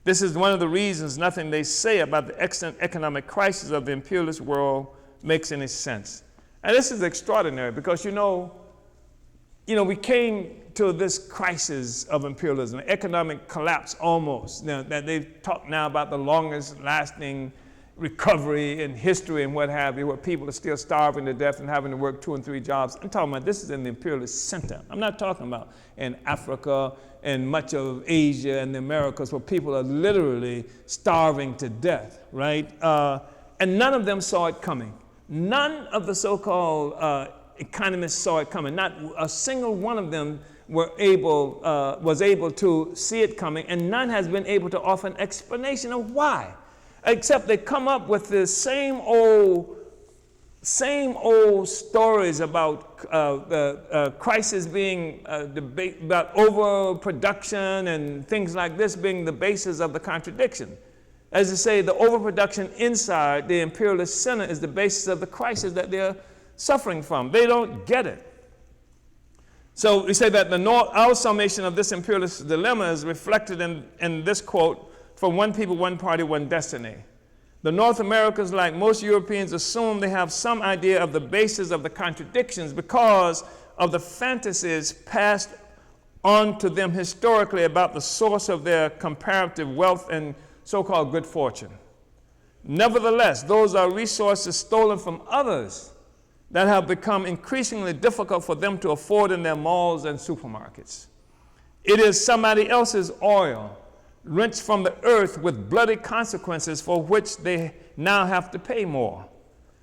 This is one of the reasons nothing they say about the extant economic crisis of the imperialist world makes any sense. And this is extraordinary because, we came to this crisis of imperialism, economic collapse almost. Now, that they've talked now about the longest lasting recovery in history and what have you, where people are still starving to death and having to work 2 and 3 jobs. I'm talking about this is in the imperialist center. I'm not talking about in Africa and much of Asia and the Americas where people are literally starving to death, right? And none of them saw it coming. None of the so-called economists saw it coming. Not a single one of them was able to see it coming, and none has been able to offer an explanation of why, except they come up with the same old same old stories about the crisis being debate about overproduction and things like this being the basis of the contradiction. As I say, the overproduction inside the imperialist center is the basis of the crisis that they're suffering from. They don't get it. So we say that our summation of this imperialist dilemma is reflected in this quote from One People, One Party, One Destiny. The North Americans, like most Europeans, assume they have some idea of the basis of the contradictions because of the fantasies passed on to them historically about the source of their comparative wealth and so-called good fortune. Nevertheless, those are resources stolen from others that have become increasingly difficult for them to afford in their malls and supermarkets. It is somebody else's oil, wrenched from the earth with bloody consequences for which they now have to pay more.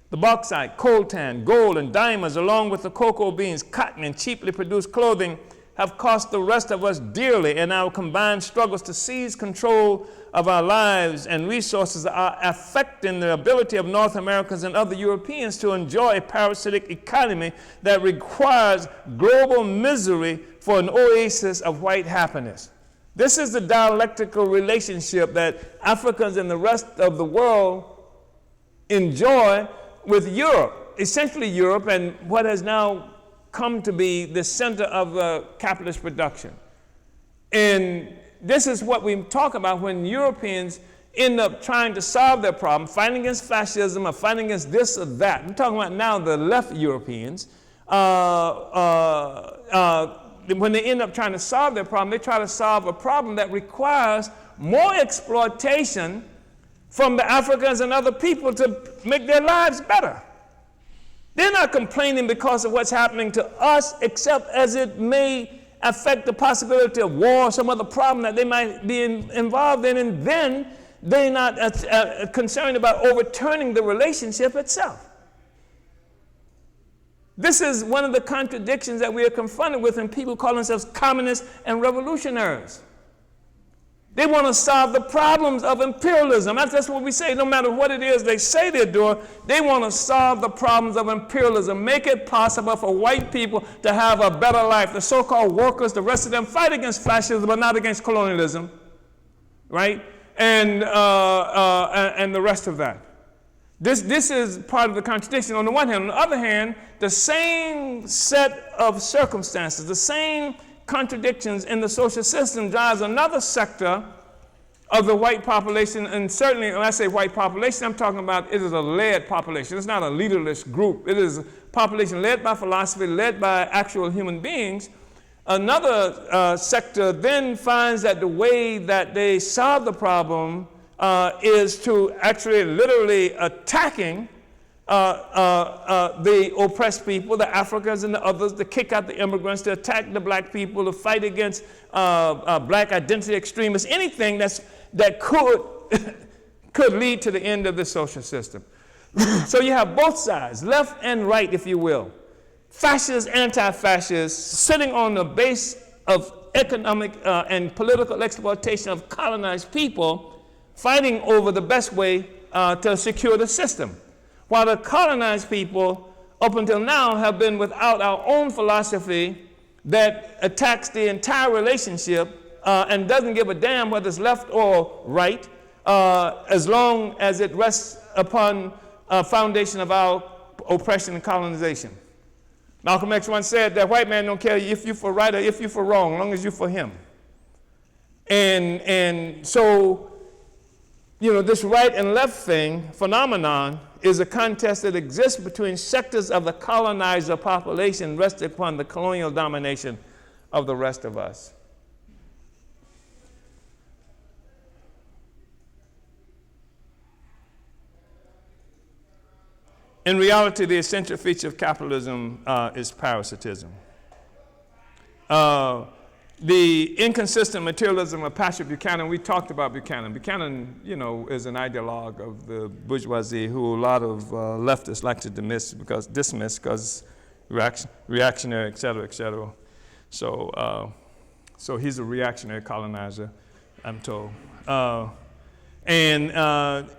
The bauxite, coltan, gold, and diamonds, along with the cocoa beans, cotton, and cheaply produced clothing, have cost the rest of us dearly, and our combined struggles to seize control of our lives and resources are affecting the ability of North Americans and other Europeans to enjoy a parasitic economy that requires global misery for an oasis of white happiness. This is the dialectical relationship that Africans and the rest of the world enjoy with Europe, essentially Europe, and what has now come to be the center of capitalist production. And this is what we talk about when Europeans end up trying to solve their problem, fighting against fascism or fighting against this or that. I'm talking about now the left Europeans. When they end up trying to solve their problem, they try to solve a problem that requires more exploitation from the Africans and other people to make their lives better. They're not complaining because of what's happening to us, except as it may affect the possibility of war or some other problem that they might be involved in, and then they're not concerned about overturning the relationship itself. This is one of the contradictions that we are confronted with in people call themselves communists and revolutionaries. They want to solve the problems of imperialism. That's what we say. No matter what it is they say they're doing, they want to solve the problems of imperialism, make it possible for white people to have a better life. The so-called workers, the rest of them fight against fascism, but not against colonialism, right? And the rest of that. This is part of the contradiction on the one hand. On the other hand, the same set of circumstances, the same contradictions in the social system drives another sector of the white population, and certainly when I say white population, I'm talking about it is a led population. It's not a leaderless group. It is a population led by philosophy, led by actual human beings. Another sector then finds that the way that they solve the problem is to actually literally attacking the oppressed people, the Africans and the others, to kick out the immigrants, to attack the black people, to fight against black identity extremists, anything that could lead to the end of the social system. So you have both sides, left and right, if you will. Fascists, anti-fascists, sitting on the base of economic and political exploitation of colonized people, fighting over the best way to secure the system. While the colonized people, up until now, have been without our own philosophy that attacks the entire relationship and doesn't give a damn whether it's left or right, as long as it rests upon a foundation of our oppression and colonization. Malcolm X once said that white man don't care if you're for right or if you're for wrong, as long as you're for him. And so, you know, this right and left phenomenon is a contest that exists between sectors of the colonizer population resting upon the colonial domination of the rest of us. In reality, the essential feature of capitalism is parasitism. The inconsistent materialism of Patrick Buchanan, we talked about Buchanan. Buchanan, you know, is an ideologue of the bourgeoisie who a lot of leftists like to dismiss because reactionary, et cetera, et cetera. So he's a reactionary colonizer, I'm told. And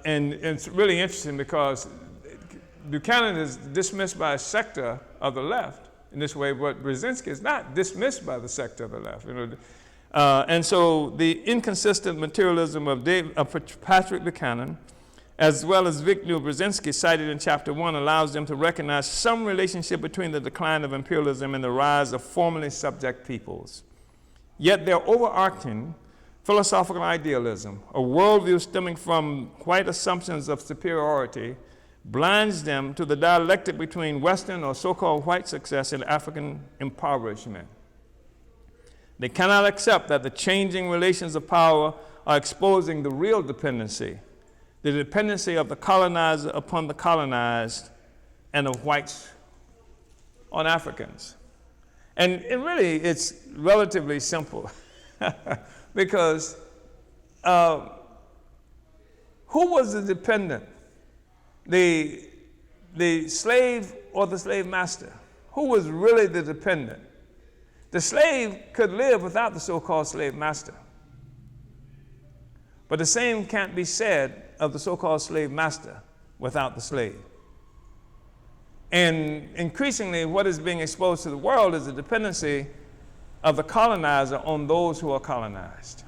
it's really interesting because Buchanan is dismissed by a sector of the left in this way, but Brzezinski is not dismissed by the sector of the left. And so the inconsistent materialism of Patrick Buchanan, as well as Zbigniew Brzezinski, cited in Chapter 1, allows them to recognize some relationship between the decline of imperialism and the rise of formerly subject peoples. Yet their overarching philosophical idealism, a worldview stemming from white assumptions of superiority, blinds them to the dialectic between Western or so-called white success and African impoverishment. They cannot accept that the changing relations of power are exposing the real dependency, the dependency of the colonizer upon the colonized and of whites on Africans. And it's relatively simple because who was the dependent? The slave or the slave master? Who was really the dependent? The slave could live without the so-called slave master. But the same can't be said of the so-called slave master without the slave. And increasingly, what is being exposed to the world is the dependency of the colonizer on those who are colonized.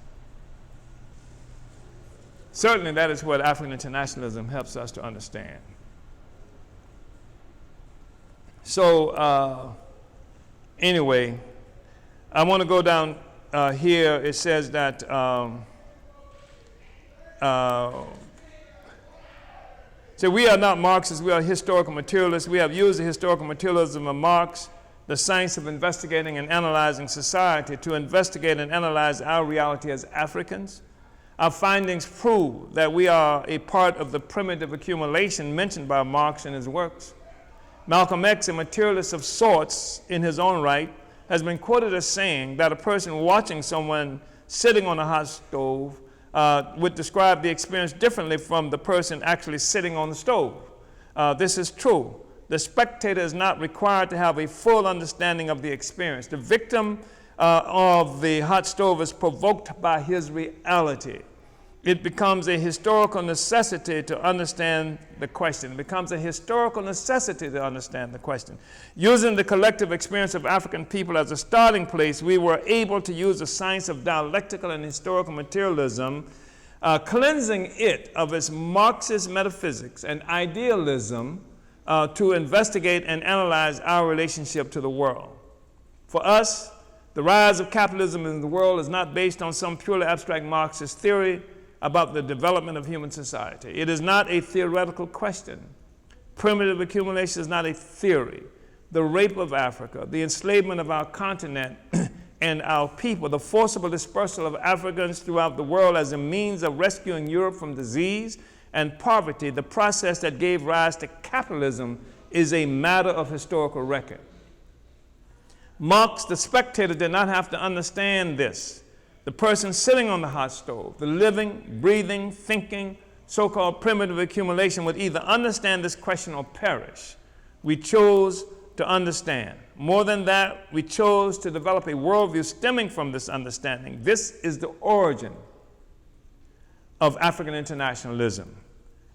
Certainly, that is what African internationalism helps us to understand. So, anyway, I want to go down here. It says that so we are not Marxists, we are historical materialists. We have used the historical materialism of Marx, the science of investigating and analyzing society, to investigate and analyze our reality as Africans. Our findings prove that we are a part of the primitive accumulation mentioned by Marx in his works. Malcolm X, a materialist of sorts in his own right, has been quoted as saying that a person watching someone sitting on a hot stove would describe the experience differently from the person actually sitting on the stove. This is true. The spectator is not required to have a full understanding of the experience. The victim of the hot stove is provoked by his reality. It becomes a historical necessity to understand the question. It becomes a historical necessity to understand the question. Using the collective experience of African people as a starting place, we were able to use the science of dialectical and historical materialism, cleansing it of its Marxist metaphysics and idealism to investigate and analyze our relationship to the world. For us, the rise of capitalism in the world is not based on some purely abstract Marxist theory about the development of human society. It is not a theoretical question. Primitive accumulation is not a theory. The rape of Africa, the enslavement of our continent and our people, the forcible dispersal of Africans throughout the world as a means of rescuing Europe from disease and poverty, the process that gave rise to capitalism, is a matter of historical record. Marx, the spectator, did not have to understand this. The person sitting on the hot stove, the living, breathing, thinking, so-called primitive accumulation would either understand this question or perish. We chose to understand. More than that, we chose to develop a worldview stemming from this understanding. This is the origin of African internationalism.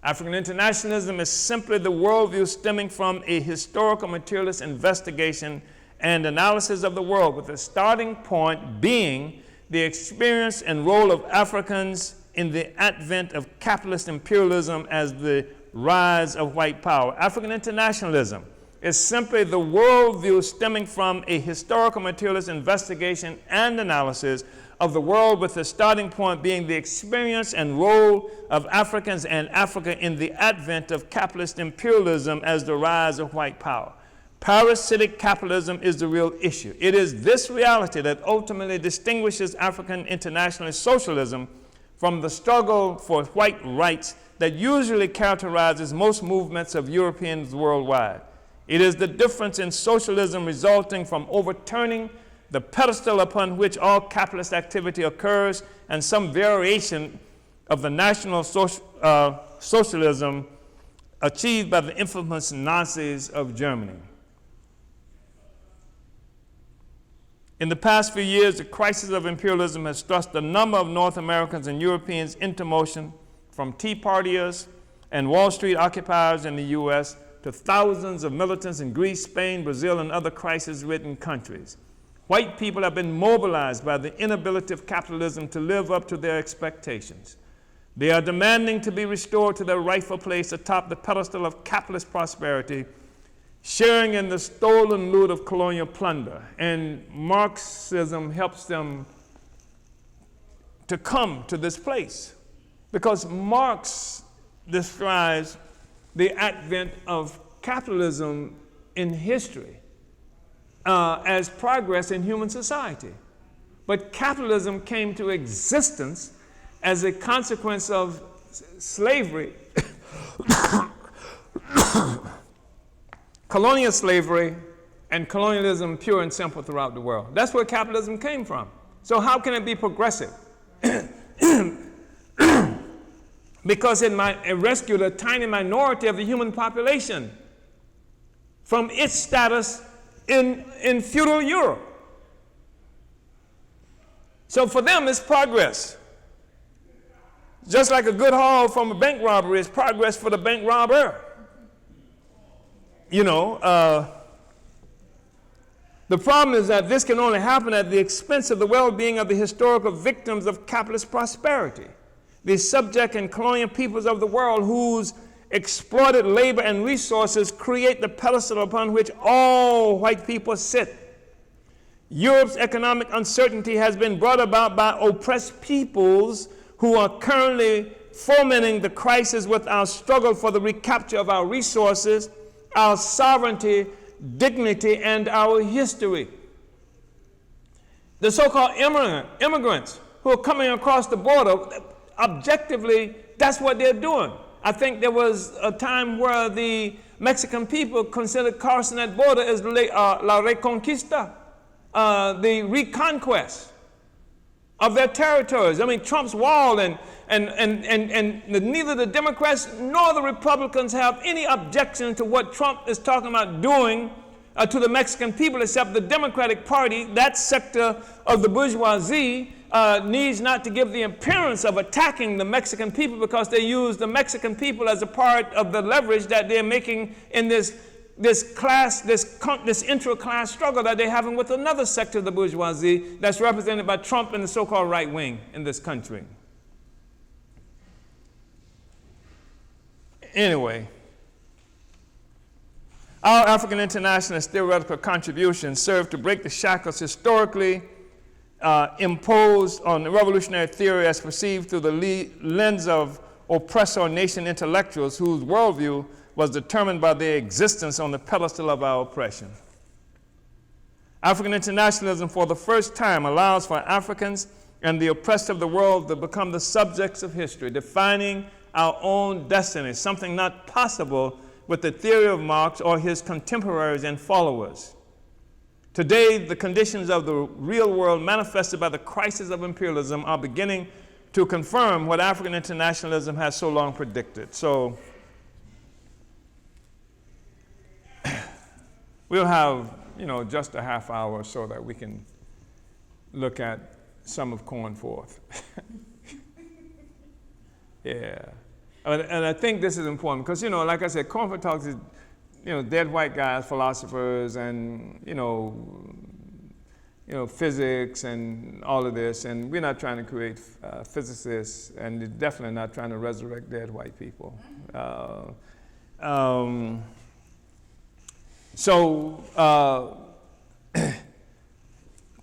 African internationalism is simply the worldview stemming from a historical materialist investigation and analysis of the world, with the starting point being the experience and role of Africans in the advent of capitalist imperialism as the rise of white power. African internationalism is simply the worldview stemming from a historical materialist investigation and analysis of the world, with the starting point being the experience and role of Africans and Africa in the advent of capitalist imperialism as the rise of white power. Parasitic capitalism is the real issue. It is this reality that ultimately distinguishes African internationalist socialism from the struggle for white rights that usually characterizes most movements of Europeans worldwide. It is the difference in socialism resulting from overturning the pedestal upon which all capitalist activity occurs and some variation of the national socialism achieved by the infamous Nazis of Germany. In the past few years, the crisis of imperialism has thrust a number of North Americans and Europeans into motion, from Tea Partiers and Wall Street occupiers in the U.S. to thousands of militants in Greece, Spain, Brazil, and other crisis-ridden countries. White people have been mobilized by the inability of capitalism to live up to their expectations. They are demanding to be restored to their rightful place atop the pedestal of capitalist prosperity, sharing in the stolen loot of colonial plunder. And Marxism helps them to come to this place, because Marx describes the advent of capitalism in history as progress in human society. But capitalism came to existence as a consequence of slavery, colonial slavery, and colonialism pure and simple throughout the world. That's where capitalism came from. So how can it be progressive? Because it rescued a tiny minority of the human population from its status in feudal Europe. So for them, it's progress. Just like a good haul from a bank robbery is progress for the bank robber. You know, the problem is that this can only happen at the expense of the well-being of the historical victims of capitalist prosperity, the subject and colonial peoples of the world whose exploited labor and resources create the pedestal upon which all white people sit. Europe's economic uncertainty has been brought about by oppressed peoples who are currently fomenting the crisis with our struggle for the recapture of our resources, our sovereignty, dignity, and our history. The so-called immigrants who are coming across the border, objectively, that's what they're doing. I think there was a time where the Mexican people considered crossing that border as la reconquista, the reconquest of their territories. I mean, Trump's wall and neither the Democrats nor the Republicans have any objection to what Trump is talking about doing to the Mexican people, except the Democratic Party, that sector of the bourgeoisie, needs not to give the appearance of attacking the Mexican people, because they use the Mexican people as a part of the leverage that they're making in this intra-class struggle that they're having with another sector of the bourgeoisie that's represented by Trump and the so-called right wing in this country. Anyway, our African internationalist theoretical contributions serve to break the shackles historically imposed on the revolutionary theory as perceived through the lens of oppressor nation intellectuals whose worldview was determined by their existence on the pedestal of our oppression. African internationalism, for the first time, allows for Africans and the oppressed of the world to become the subjects of history, defining our own destiny, something not possible with the theory of Marx or his contemporaries and followers. Today, the conditions of the real world manifested by the crisis of imperialism are beginning to confirm what African internationalism has so long predicted. So we'll have, just a half hour or so that we can look at some of Cornforth. Yeah. And I think this is important because, like I said, Cornforth talks is, dead white guys, philosophers, and, physics and all of this. And we're not trying to create physicists, and definitely not trying to resurrect dead white people.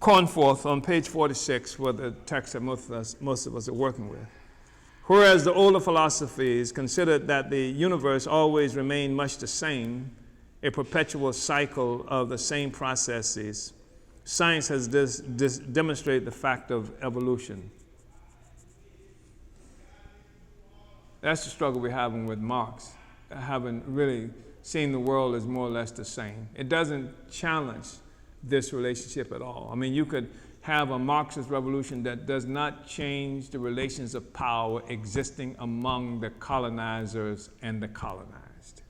Cornforth on page 46, were the text that most of us are working with. Whereas the older philosophies considered that the universe always remained much the same, a perpetual cycle of the same processes, science has demonstrated the fact of evolution. That's the struggle we're having with Marx, having really seen the world as more or less the same. It doesn't challenge this relationship at all. I mean, you could have a Marxist revolution that does not change the relations of power existing among the colonizers and the colonized.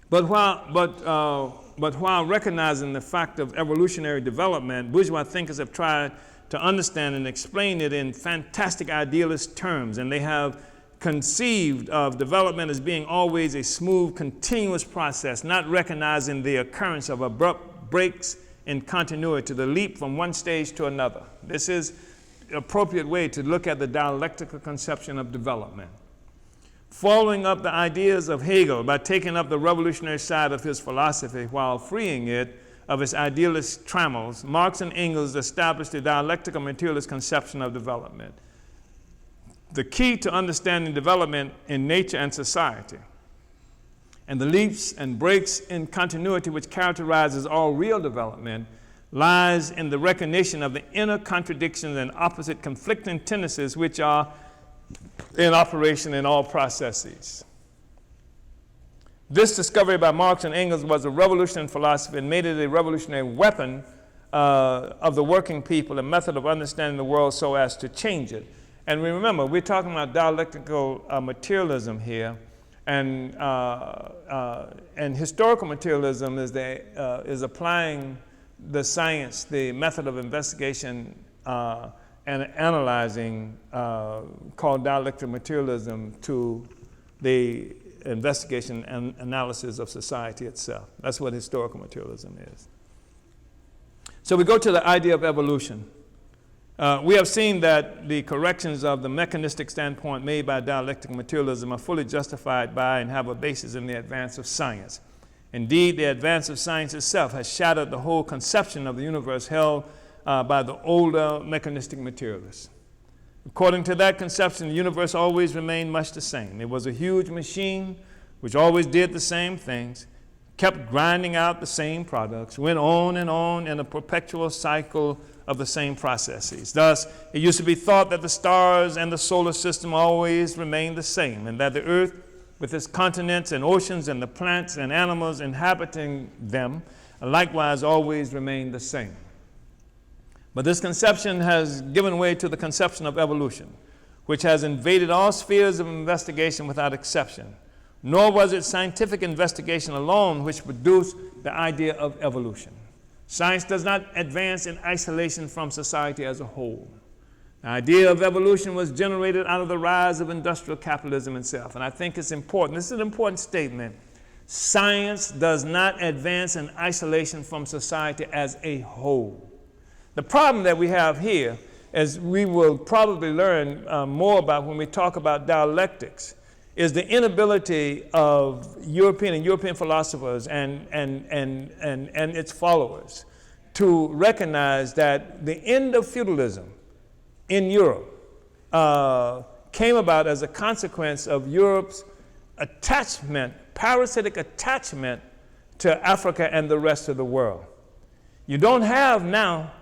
But while recognizing the fact of evolutionary development, bourgeois thinkers have tried to understand and explain it in fantastic idealist terms, and they have conceived of development as being always a smooth, continuous process, not recognizing the occurrence of abrupt breaks in continuity, the leap from one stage to another. This is the appropriate way to look at the dialectical conception of development. Following up the ideas of Hegel by taking up the revolutionary side of his philosophy while freeing it of its idealist trammels, Marx and Engels established the dialectical materialist conception of development, the key to understanding development in nature and society. And the leaps and breaks in continuity which characterizes all real development lies in the recognition of the inner contradictions and opposite conflicting tendencies which are in operation in all processes. This discovery by Marx and Engels was a revolutionary philosophy and made it a revolutionary weapon of the working people, a method of understanding the world so as to change it. And remember, we're talking about dialectical materialism here, and historical materialism is applying the science, the method of investigation and analyzing called dialectical materialism to the investigation and analysis of society itself. That's what historical materialism is. So we go to the idea of evolution. We have seen that the corrections of the mechanistic standpoint made by dialectical materialism are fully justified by and have a basis in the advance of science. Indeed, the advance of science itself has shattered the whole conception of the universe held by the older mechanistic materialists. According to that conception, the universe always remained much the same. It was a huge machine which always did the same things, kept grinding out the same products, went on in a perpetual cycle of the same processes. Thus, it used to be thought that the stars and the solar system always remained the same, and that the earth, with its continents and oceans and the plants and animals inhabiting them, likewise always remained the same. But this conception has given way to the conception of evolution, which has invaded all spheres of investigation without exception. Nor was it scientific investigation alone which produced the idea of evolution. Science does not advance in isolation from society as a whole. The idea of evolution was generated out of the rise of industrial capitalism itself. And I think it's important. This is an important statement. Science does not advance in isolation from society as a whole. The problem that we have here, as we will probably learn more about when we talk about dialectics, is the inability of European philosophers and its followers to recognize that the end of feudalism in Europe came about as a consequence of Europe's attachment, parasitic attachment to Africa and the rest of the world. You don't have now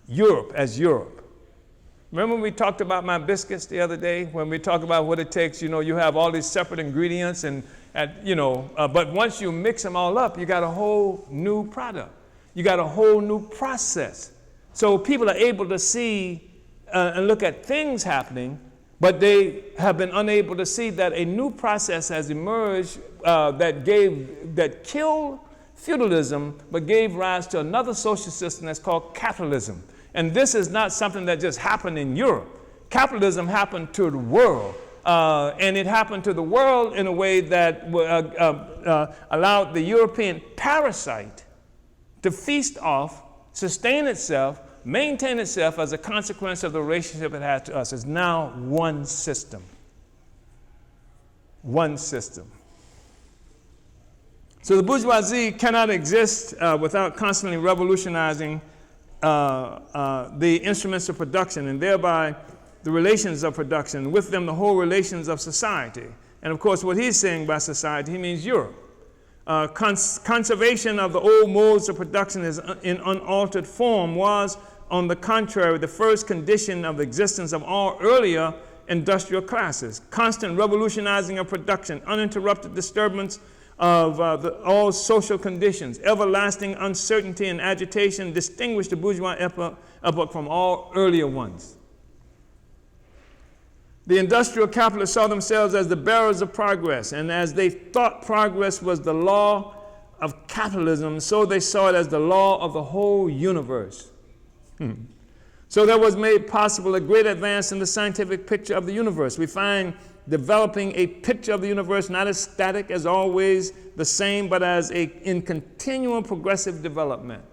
Europe as Europe. Remember when we talked about my biscuits the other day, when we talk about what it takes, you have all these separate ingredients but once you mix them all up, you got a whole new product. You got a whole new process. So people are able to see and look at things happening, but they have been unable to see that a new process has emerged that killed feudalism, but gave rise to another social system that's called capitalism. And this is not something that just happened in Europe. Capitalism happened to the world. And it happened to the world in a way that allowed the European parasite to feast off, sustain itself, maintain itself as a consequence of the relationship it had to us. It's now one system. One system. So the bourgeoisie cannot exist without constantly revolutionizing the instruments of production and thereby the relations of production, with them the whole relations of society. And of course, what he's saying by society, he means Europe. Conservation of the old modes of production in unaltered form was, on the contrary, the first condition of the existence of all earlier industrial classes. Constant revolutionizing of production, uninterrupted disturbance of all social conditions, everlasting uncertainty and agitation distinguished the bourgeois epoch from all earlier ones. The industrial capitalists saw themselves as the bearers of progress, and as they thought progress was the law of capitalism, so they saw it as the law of the whole universe. So there was made possible a great advance in the scientific picture of the universe. We find developing a picture of the universe not as static, as always the same, but as in continual progressive development.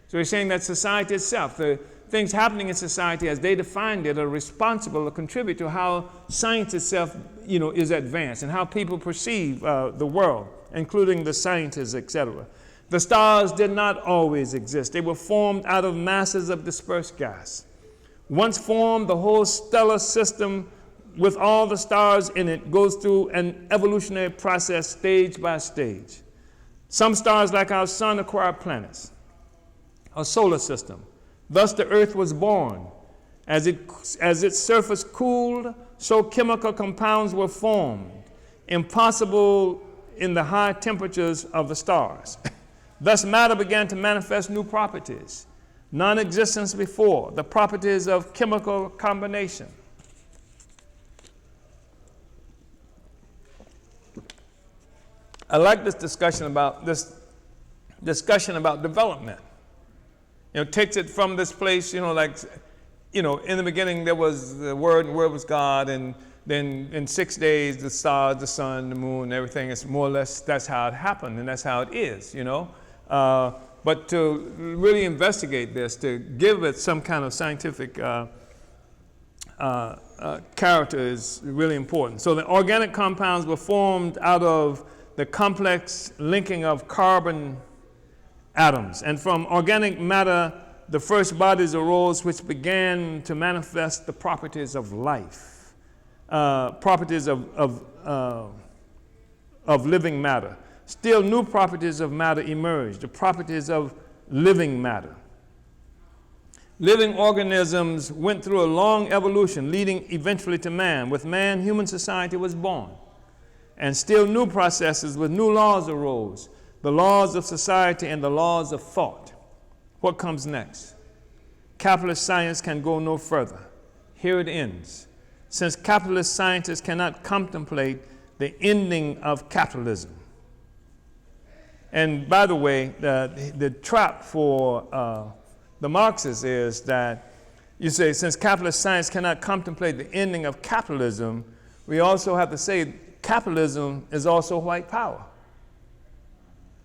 So he's saying that society itself, the things happening in society as they defined it, are responsible or contribute to how science itself, is advanced and how people perceive the world, including the scientists, etc. The stars did not always exist. They were formed out of masses of dispersed gas. Once formed, the whole stellar system with all the stars in it goes through an evolutionary process stage by stage. Some stars, like our sun, acquire planets, a solar system. Thus the earth was born. As its surface cooled, so chemical compounds were formed, impossible in the high temperatures of the stars. Thus matter began to manifest new properties, non-existence before, the properties of chemical combination. I like this discussion about development. Takes it from this place, in the beginning there was the Word, and the Word was God, and then in 6 days the stars, the sun, the moon, everything, is more or less, that's how it happened, and that's how it is, But to really investigate this, to give it some kind of scientific character is really important. So the organic compounds were formed out of the complex linking of carbon atoms. And from organic matter, the first bodies arose which began to manifest the properties of life, properties of living matter. Still new properties of matter emerged, the properties of living matter. Living organisms went through a long evolution, leading eventually to man. With man, human society was born. And still new processes with new laws arose, the laws of society and the laws of thought. What comes next? Capitalist science can go no further. Here it ends. Since capitalist scientists cannot contemplate the ending of capitalism. And by the way, the trap for the Marxists is that you say, since capitalist science cannot contemplate the ending of capitalism, we also have to say capitalism is also white power.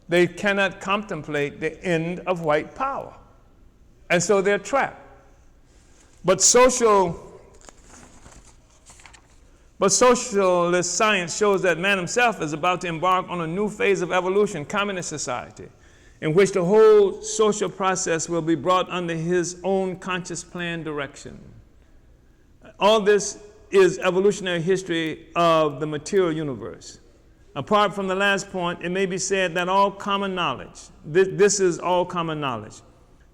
They cannot contemplate the end of white power. And so they're trapped. But socialist science shows that man himself is about to embark on a new phase of evolution, communist society, in which the whole social process will be brought under his own conscious plan direction. All this is evolutionary history of the material universe. Apart from the last point, it may be said that all common knowledge, this is all common knowledge.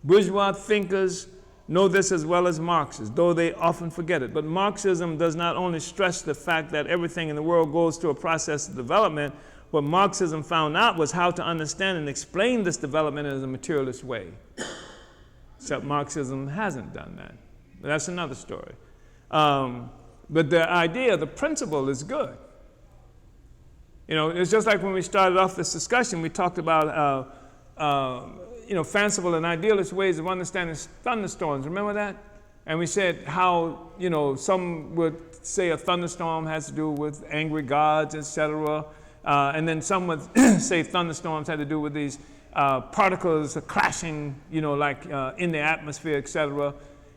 Bourgeois thinkers know this as well as Marxists, though they often forget it. But Marxism does not only stress the fact that everything in the world goes through a process of development. What Marxism found out was how to understand and explain this development in a materialist way. Except Marxism hasn't done that. But that's another story. But the idea, the principle is good. It's just like when we started off this discussion, we talked about fanciful and idealist ways of understanding thunderstorms. Remember that? And we said how, some would say a thunderstorm has to do with angry gods, etc. And then some would say thunderstorms had to do with these particles clashing, in the atmosphere, etc.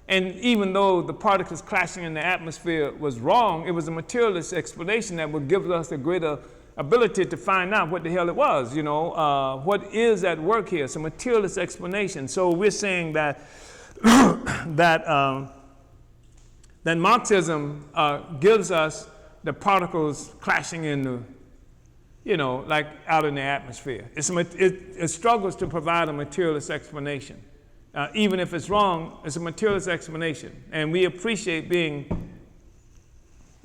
And even though the particles clashing in the atmosphere was wrong, it was a materialist explanation that would give us a greater ability to find out what the hell it was, what is at work here. It's a materialist explanation. So we're saying that that Marxism gives us the particles clashing in the, like out in the atmosphere. It struggles to provide a materialist explanation. Even if it's wrong, it's a materialist explanation. And we appreciate being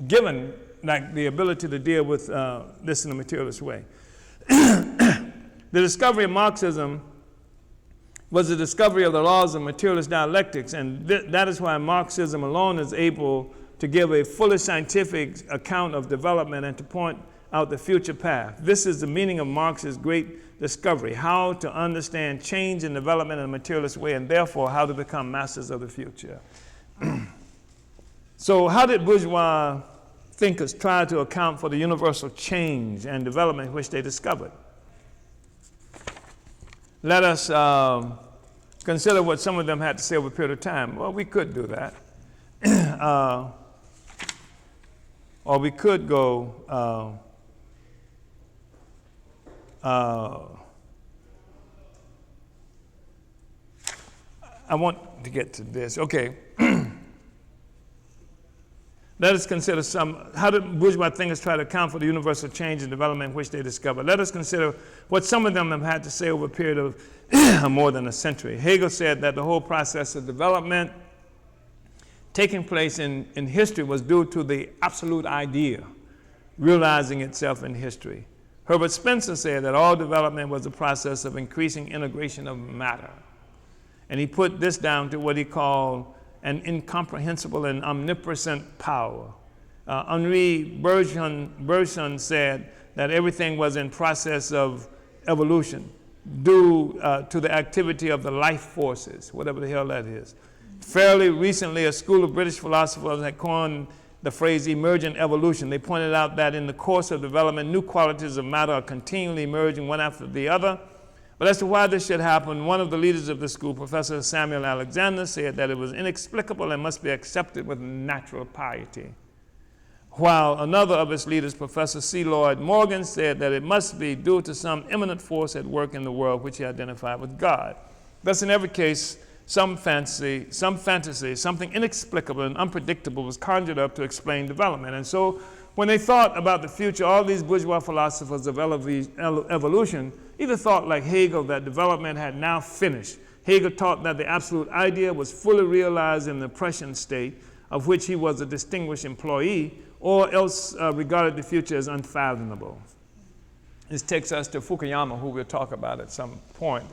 given the ability to deal with this in a materialist way. The discovery of Marxism was the discovery of the laws of materialist dialectics, and that is why Marxism alone is able to give a fully scientific account of development and to point out the future path. This is the meaning of Marx's great discovery, how to understand change and development in a materialist way, and therefore how to become masters of the future. So how did bourgeois thinkers tried to account for the universal change and development which they discovered. Let us consider what some of them had to say over a period of time. Well, we could do that. Or we could go, I want to get to this. Okay. Let us consider how did bourgeois thinkers try to account for the universal change and development which they discovered? Let us consider what some of them have had to say over a period of more than a century. Hegel said that the whole process of development taking place in history was due to the absolute idea realizing itself in history. Herbert Spencer said that all development was a process of increasing integration of matter. And he put this down to what he called an incomprehensible and omnipresent power. Henri Bergson said that everything was in process of evolution due to the activity of the life forces, whatever the hell that is. Fairly recently, a school of British philosophers had coined the phrase emergent evolution. They pointed out that in the course of development, new qualities of matter are continually emerging one after the other. But as to why this should happen, one of the leaders of the school, Professor Samuel Alexander, said that it was inexplicable and must be accepted with natural piety. While another of its leaders, Professor C. Lloyd Morgan, said that it must be due to some immanent force at work in the world which he identified with God. Thus, in every case, some fantasy, something inexplicable and unpredictable was conjured up to explain development. And so when they thought about the future, all these bourgeois philosophers of evolution either thought like Hegel that development had now finished. Hegel taught that the absolute idea was fully realized in the Prussian state, of which he was a distinguished employee, or else regarded the future as unfathomable. This takes us to Fukuyama, who we'll talk about at some point,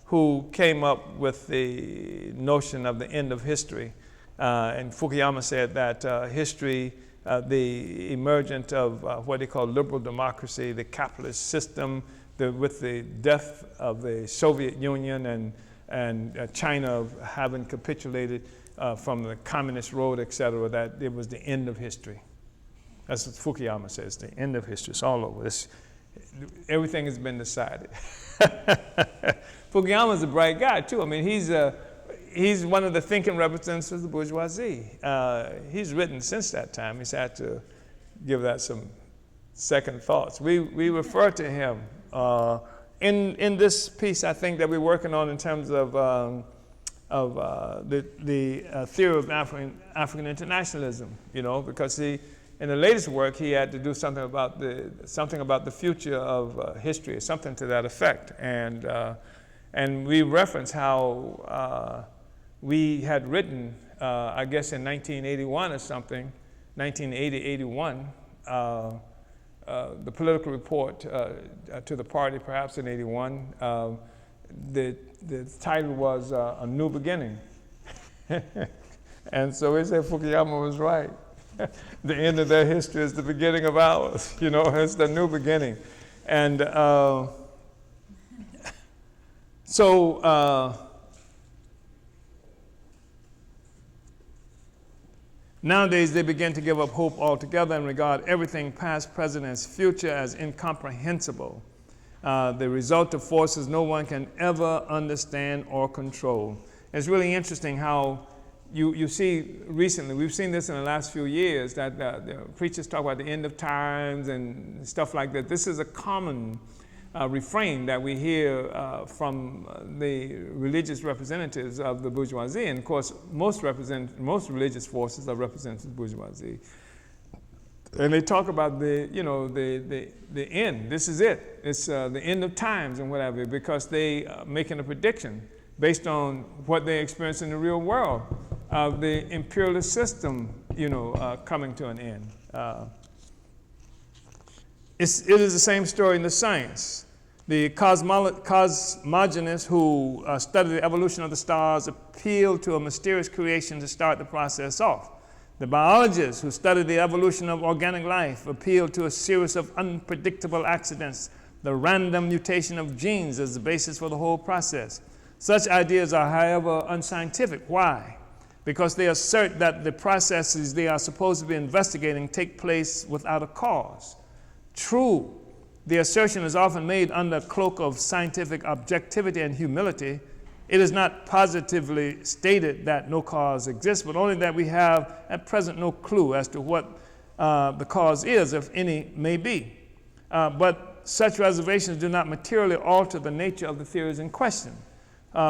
who came up with the notion of the end of history. And Fukuyama said that history, the emergence of what they call liberal democracy, the capitalist system, with the death of the Soviet Union and China having capitulated from the communist road, etc., that it was the end of history. That's what Fukuyama says, the end of history. It's all over. Everything has been decided. Fukuyama's a bright guy, too. I mean, he's one of the thinking representatives of the bourgeoisie. He's written since that time. He's had to give that some second thoughts. We refer to him in this piece, I think, that we're working on in terms of the theory of African internationalism, because in the latest work he had to do something about the future of history, something to that effect, and we reference how we had written, I guess in 1981 or something, 1980-81. The political report to the party, perhaps in 81, the title was A New Beginning. And so we say Fukuyama was right. The end of their history is the beginning of ours. It's the new beginning. And nowadays, they begin to give up hope altogether and regard everything past, present, and future as incomprehensible, the result of forces no one can ever understand or control. It's really interesting how you see recently, we've seen this in the last few years, that the preachers talk about the end of times and stuff like that. This is a common refrain that we hear from the religious representatives of the bourgeoisie, and of course most religious forces are representatives of the bourgeoisie, and they talk about the end. This is it. It's the end of times and whatever, because they are making a prediction based on what they experience in the real world of the imperialist system, coming to an end. It is the same story in the science. The cosmogonists who study the evolution of the stars appeal to a mysterious creation to start the process off. The biologists who study the evolution of organic life appeal to a series of unpredictable accidents, the random mutation of genes as the basis for the whole process. Such ideas are, however, unscientific. Why? because they assert that the processes they are supposed to be investigating take place without a cause. True, the assertion is often made under a cloak of scientific objectivity and humility. It is not positively stated that no cause exists, but only that we have at present no clue as to what the cause is, if any may be. But such reservations do not materially alter the nature of the theories in question.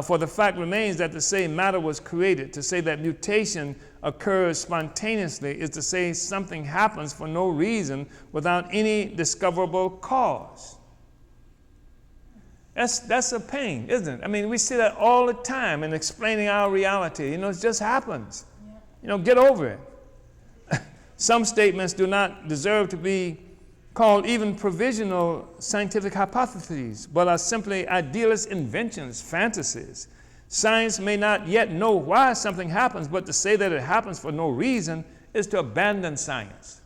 For the fact remains that to say matter was created, to say that mutation occurs spontaneously, is to say something happens for no reason without any discoverable cause. That's a pain, isn't it? I mean, we see that all the time in explaining our reality. It just happens. Get over it. Some statements do not deserve to be called even provisional scientific hypotheses, but are simply idealist inventions, fantasies. Science may not yet know why something happens, but to say that it happens for no reason is to abandon science.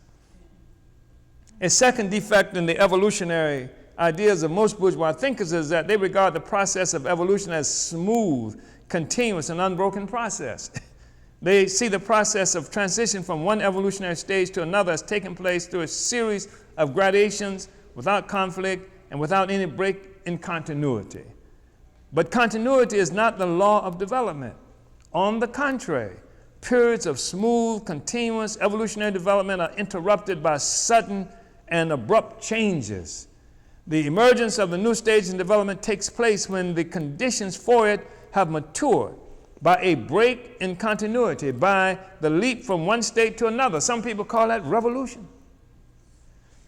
A second defect in the evolutionary ideas of most bourgeois thinkers is that they regard the process of evolution as smooth, continuous, and unbroken process. They see the process of transition from one evolutionary stage to another as taking place through a series of gradations without conflict and without any break in continuity. But continuity is not the law of development. On the contrary, periods of smooth, continuous evolutionary development are interrupted by sudden and abrupt changes. The emergence of the new stage in development takes place when the conditions for it have matured, by a break in continuity, by the leap from one state to another. Some people call that revolution.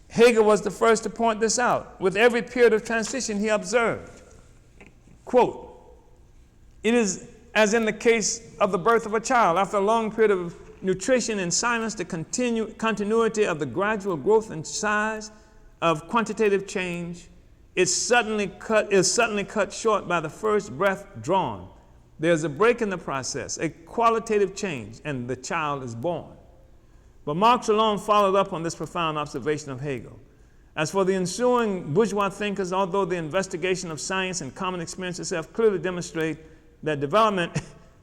Hegel was the first to point this out. With every period of transition, he observed, quote, "It is as in the case of the birth of a child. After a long period of nutrition and silence, the continuity of the gradual growth in size of quantitative change is suddenly cut short by the first breath drawn. There's a break in the process, a qualitative change, and the child is born." But Marx alone followed up on this profound observation of Hegel. As for the ensuing bourgeois thinkers, although the investigation of science and common experience itself clearly demonstrate that development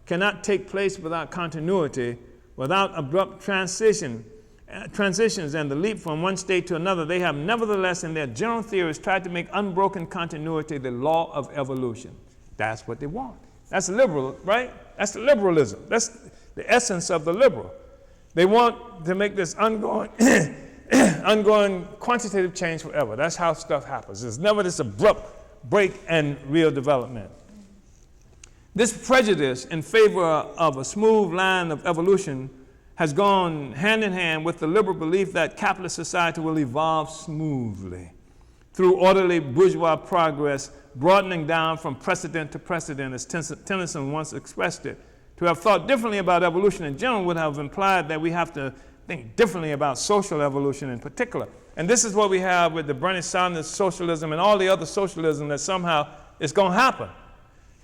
cannot take place without continuity, without abrupt transitions and the leap from one state to another, they have nevertheless in their general theories tried to make unbroken continuity the law of evolution. That's what they want. That's liberal, right? That's the liberalism. That's the essence of the liberal. They want to make this ongoing quantitative change forever. That's how stuff happens. There's never this abrupt break and real development. This prejudice in favor of a smooth line of evolution has gone hand in hand with the liberal belief that capitalist society will evolve smoothly through orderly bourgeois progress, broadening down from precedent to precedent, as Tennyson once expressed it. To have thought differently about evolution in general would have implied that we have to think differently about social evolution in particular. And this is what we have with the Bernie Sanders socialism and all the other socialism, that somehow it's going to happen.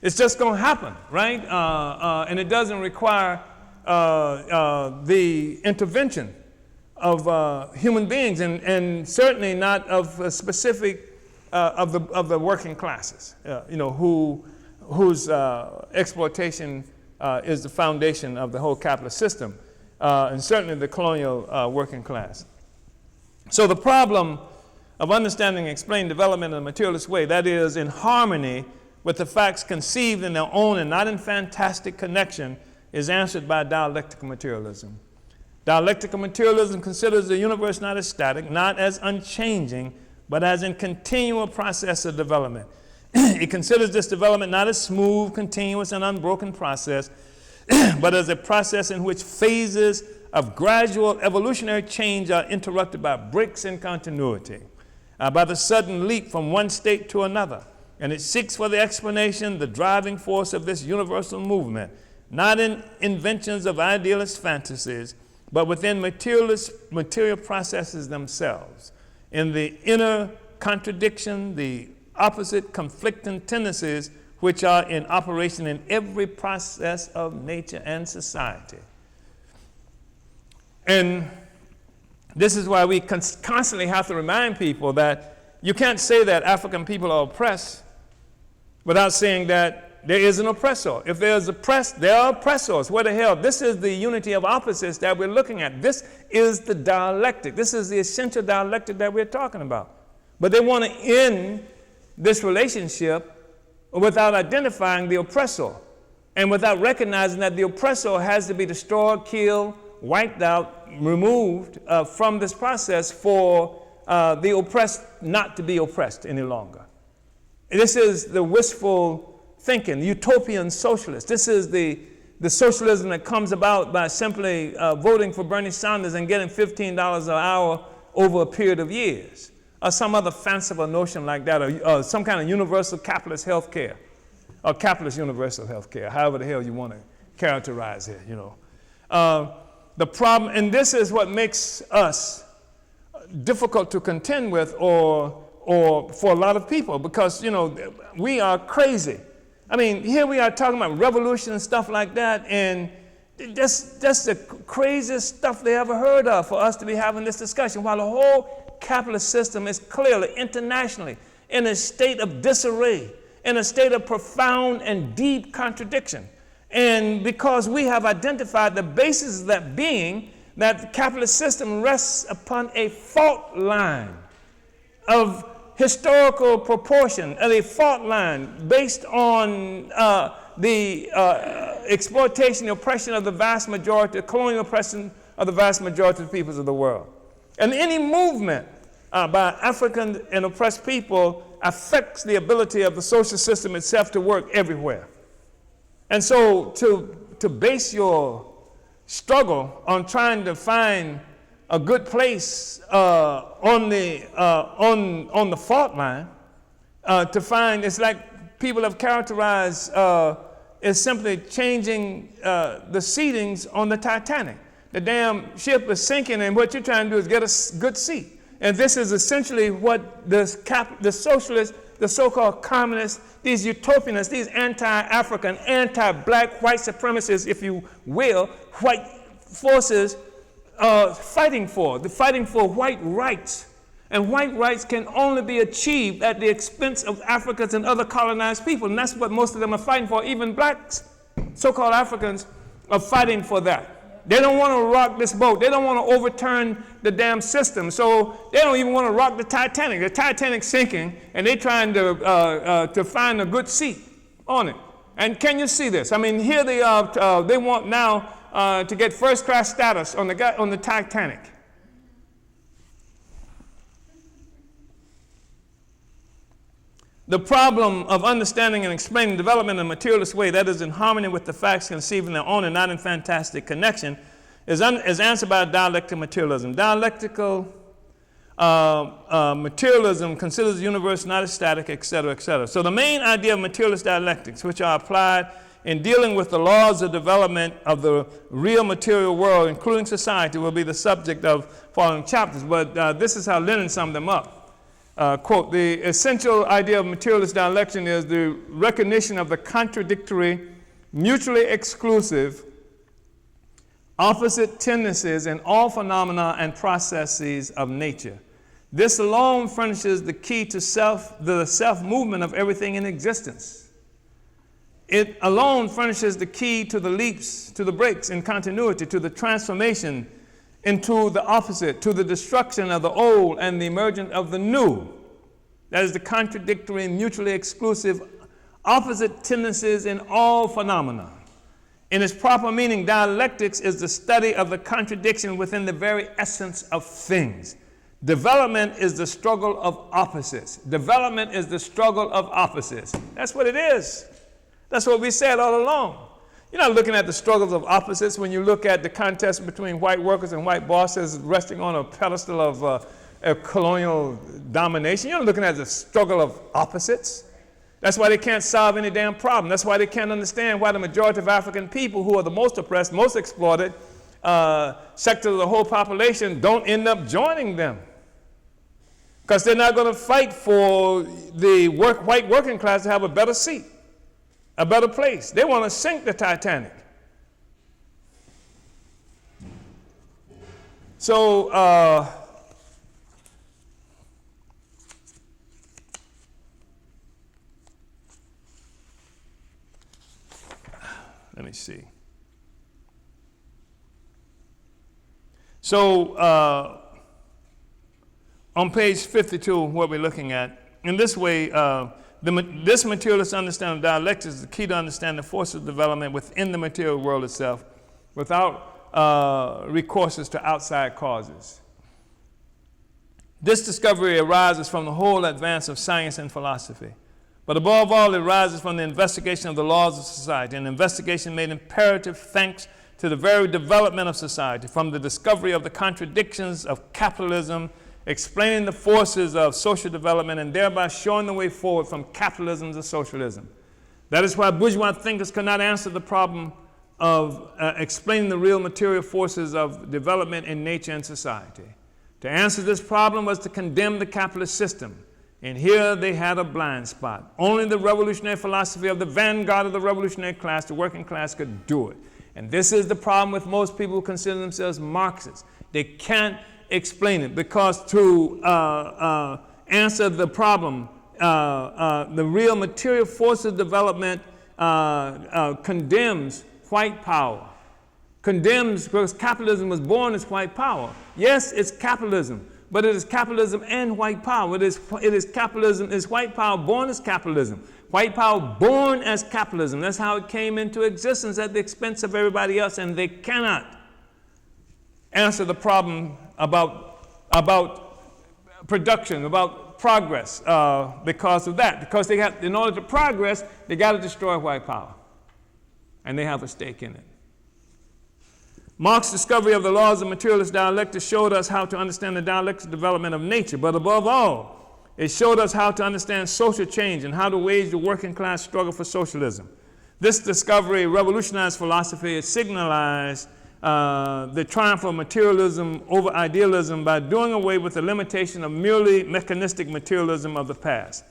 It's just going to happen, right? And it doesn't require the intervention of human beings, and certainly not of a specific of the working classes, whose exploitation is the foundation of the whole capitalist system, and certainly the colonial working class. So the problem of understanding and explaining development in a materialist way, that is, in harmony with the facts conceived in their own and not in fantastic connection, is answered by dialectical materialism. Dialectical materialism considers the universe not as static, not as unchanging, but as in continual process of development. It considers this development not as smooth, continuous, and unbroken process, but as a process in which phases of gradual evolutionary change are interrupted by breaks in continuity, by the sudden leap from one state to another. And it seeks for the explanation, the driving force of this universal movement, not in inventions of idealist fantasies, but within material processes themselves, in the inner contradiction, the opposite conflicting tendencies which are in operation in every process of nature and society. And this is why we constantly have to remind people that you can't say that African people are oppressed without saying that there is an oppressor. If there's oppressed, there are oppressors. What the hell? This is the unity of opposites that we're looking at. This is the dialectic. This is the essential dialectic that we're talking about. But they want to end this relationship without identifying the oppressor and without recognizing that the oppressor has to be destroyed, killed, wiped out, removed from this process for the oppressed not to be oppressed any longer. This is the wistful thinking, utopian socialist. This is the socialism that comes about by simply voting for Bernie Sanders and getting $15 an hour over a period of years, or some other fanciful notion like that, or some kind of universal capitalist health care, or capitalist universal health care, however the hell you want to characterize it, you know. The problem, and this is what makes us difficult to contend with or for a lot of people, because, you know, we are crazy. I mean, here we are talking about revolution and stuff like that, and that's the craziest stuff they ever heard of for us to be having this discussion, while the whole capitalist system is clearly, internationally, in a state of disarray, in a state of profound and deep contradiction. And because we have identified the basis of that being, that the capitalist system rests upon a fault line of historical proportion, a fault line based on the exploitation, oppression of the vast majority, colonial oppression of the vast majority of the peoples of the world. And any movement by African and oppressed people affects the ability of the social system itself to work everywhere. And so to base your struggle on trying to find a good place on the fault line, to find, it's like people have characterized as simply changing the seatings on the Titanic. The damn ship is sinking, and what you're trying to do is get a good seat. And this is essentially what the socialists, the so-called communists, these utopianists, these anti-African, anti-black, white supremacists, if you will, white forces fighting for. They're fighting for white rights. And white rights can only be achieved at the expense of Africans and other colonized people. And that's what most of them are fighting for. Even blacks, so-called Africans, are fighting for that. They don't want to rock this boat. They don't want to overturn the damn system. So they don't even want to rock the Titanic. The Titanic's sinking, and they're trying to find a good seat on it. And can you see this? I mean, here they are. They want now to get first-class status on the Titanic. The problem of understanding and explaining development in a materialist way that is in harmony with the facts conceived in their own and not in fantastic connection is answered by dialectical materialism. Dialectical materialism considers the universe not as static, etc., etc. So the main idea of materialist dialectics, which are applied in dealing with the laws of development of the real material world, including society, will be the subject of following chapters. But this is how Lenin summed them up. Quote, the essential idea of materialist dialectic is the recognition of the contradictory, mutually exclusive, opposite tendencies in all phenomena and processes of nature. This alone furnishes the key to the self-movement of everything in existence. It alone furnishes the key to the leaps, to the breaks in continuity, to the transformation into the opposite, to the destruction of the old and the emergence of the new. That is the contradictory, mutually exclusive, opposite tendencies in all phenomena. In its proper meaning, dialectics is the study of the contradiction within the very essence of things. Development is the struggle of opposites. Development is the struggle of opposites. That's what it is. That's what we said all along. You're not looking at the struggles of opposites when you look at the contest between white workers and white bosses resting on a pedestal of colonial domination. You're not looking at the struggle of opposites. That's why they can't solve any damn problem. That's why they can't understand why the majority of African people, who are the most oppressed, most exploited sector of the whole population, don't end up joining them. Because they're not going to fight for the white working class to have a better seat, a better place. They want to sink the Titanic. So, let me see. So on page 52, what we're looking at, in this way, this materialist understanding of dialectics is the key to understand the forces of development within the material world itself without recourses to outside causes. This discovery arises from the whole advance of science and philosophy. But above all, it arises from the investigation of the laws of society, an investigation made imperative thanks to the very development of society, from the discovery of the contradictions of capitalism, explaining the forces of social development, and thereby showing the way forward from capitalism to socialism. That is why bourgeois thinkers could not answer the problem of explaining the real material forces of development in nature and society. To answer this problem was to condemn the capitalist system. And here they had a blind spot. Only the revolutionary philosophy of the vanguard of the revolutionary class, the working class, could do it. And this is the problem with most people who consider themselves Marxists. They can't explain it because to answer the problem, the real material force of development condemns white power. Condemns, because capitalism was born as white power. Yes, it's capitalism, but it is capitalism and white power. It is capitalism, is white power born as capitalism. White power born as capitalism. That's how it came into existence at the expense of everybody else, and they cannot answer the problem about production, about progress because of that. Because they have, in order to progress, they got to destroy white power, and they have a stake in it. Marx's discovery of the laws of materialist dialectics showed us how to understand the dialectical development of nature, but above all, it showed us how to understand social change and how to wage the working class struggle for socialism. This discovery revolutionized philosophy. It signalized the triumph of materialism over idealism by doing away with the limitation of merely mechanistic materialism of the past.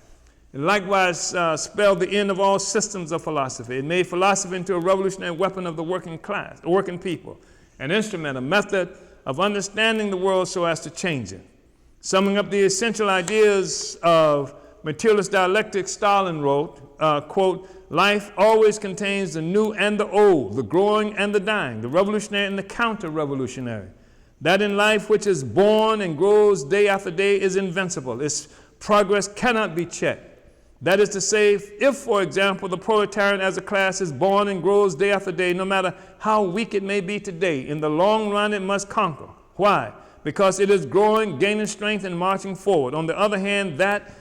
It likewise spelled the end of all systems of philosophy. It made philosophy into a revolutionary weapon of the working class, the working people, an instrument, a method of understanding the world so as to change it. Summing up the essential ideas of materialist dialectics, Stalin wrote, quote, "Life always contains the new and the old, the growing and the dying, the revolutionary and the counter-revolutionary. That in life which is born and grows day after day is invincible. Its progress cannot be checked. That is to say, if, for example, the proletariat as a class is born and grows day after day, no matter how weak it may be today, in the long run it must conquer. Why? Because it is growing, gaining strength, and marching forward. On the other hand, that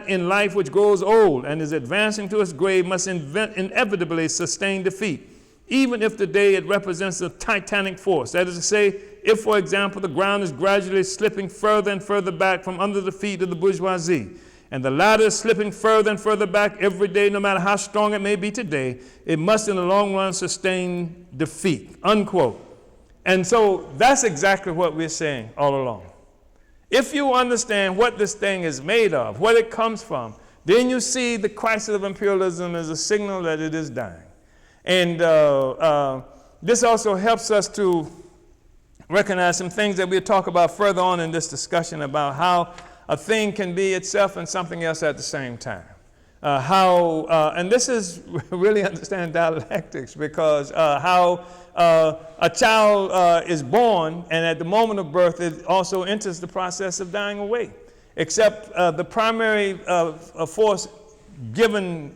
in life which grows old and is advancing to its grave must inevitably sustain defeat, even if today it represents a titanic force. That is to say, if, for example, the ground is gradually slipping further and further back from under the feet of the bourgeoisie, and the latter is slipping further and further back every day, no matter how strong it may be today, it must in the long run sustain defeat," unquote. And so that's exactly what we're saying all along. If you understand what this thing is made of, what it comes from, then you see the crisis of imperialism as a signal that it is dying. And this also helps us to recognize some things that we'll talk about further on in this discussion about how a thing can be itself and something else at the same time. And this is really understanding dialectics, because how a child is born, and at the moment of birth, it also enters the process of dying away. Except the primary force given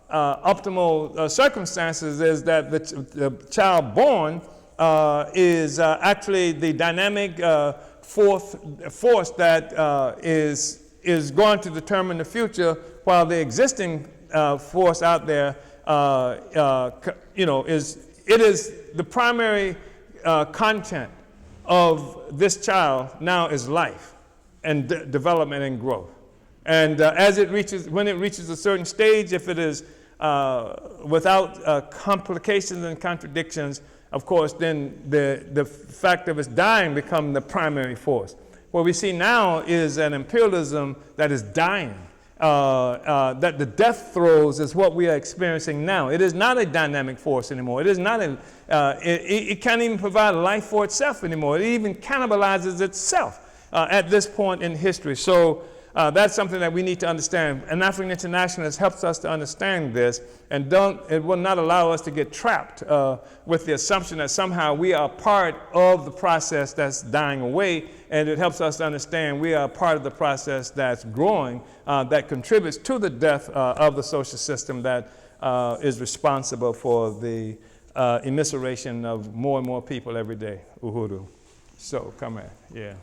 optimal circumstances is that the child born is actually the dynamic force that is going to determine the future, while the existing force out there, is the primary content of this child now is life and development and growth. And when it reaches a certain stage, if it is without complications and contradictions, of course, then the fact of its dying becomes the primary force. What we see now is an imperialism that is dying, that the death throes is what we are experiencing now. It is not a dynamic force anymore. It is not it can't even provide life for itself anymore. It even cannibalizes itself at this point in history. So that's something that we need to understand. And African internationalist helps us to understand this, and it will not allow us to get trapped with the assumption that somehow we are part of the process that's dying away, and it helps us to understand we are part of the process that's growing, that contributes to the death of the social system that is responsible for the immiseration of more and more people every day. Uhuru. So, come on, yeah.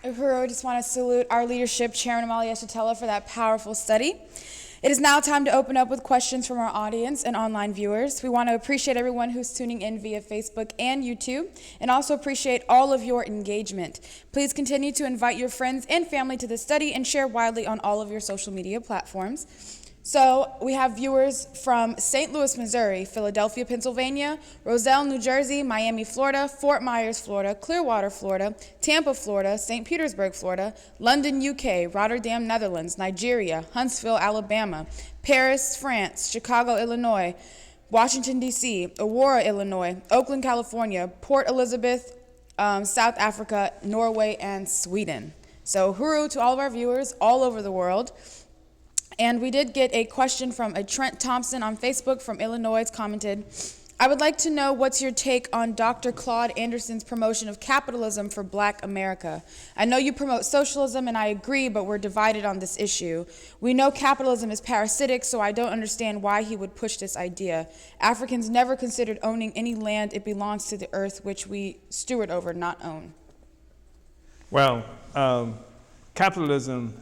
Uhuru, I just want to salute our leadership, Chairman Omali Yeshitela, for that powerful study. It is now time to open up with questions from our audience and online viewers. We want to appreciate everyone who's tuning in via Facebook and YouTube, and also appreciate all of your engagement. Please continue to invite your friends and family to the study and share widely on all of your social media platforms. So we have viewers from St. Louis, Missouri, Philadelphia, Pennsylvania, Roselle, New Jersey, Miami, Florida, Fort Myers, Florida, Clearwater, Florida, Tampa, Florida, St. Petersburg, Florida, London, UK, Rotterdam, Netherlands, Nigeria, Huntsville, Alabama, Paris, France, Chicago, Illinois, Washington, D.C., Aurora, Illinois, Oakland, California, Port Elizabeth, South Africa, Norway, and Sweden. So Uhuru to all of our viewers all over the world. And we did get a question from a Trent Thompson on Facebook from Illinois. It's commented, I would like to know what's your take on Dr. Claude Anderson's promotion of capitalism for Black America. I know you promote socialism, and I agree, but we're divided on this issue. We know capitalism is parasitic, so I don't understand why he would push this idea. Africans never considered owning any land. It belongs to the earth, which we steward over, not own. Well, capitalism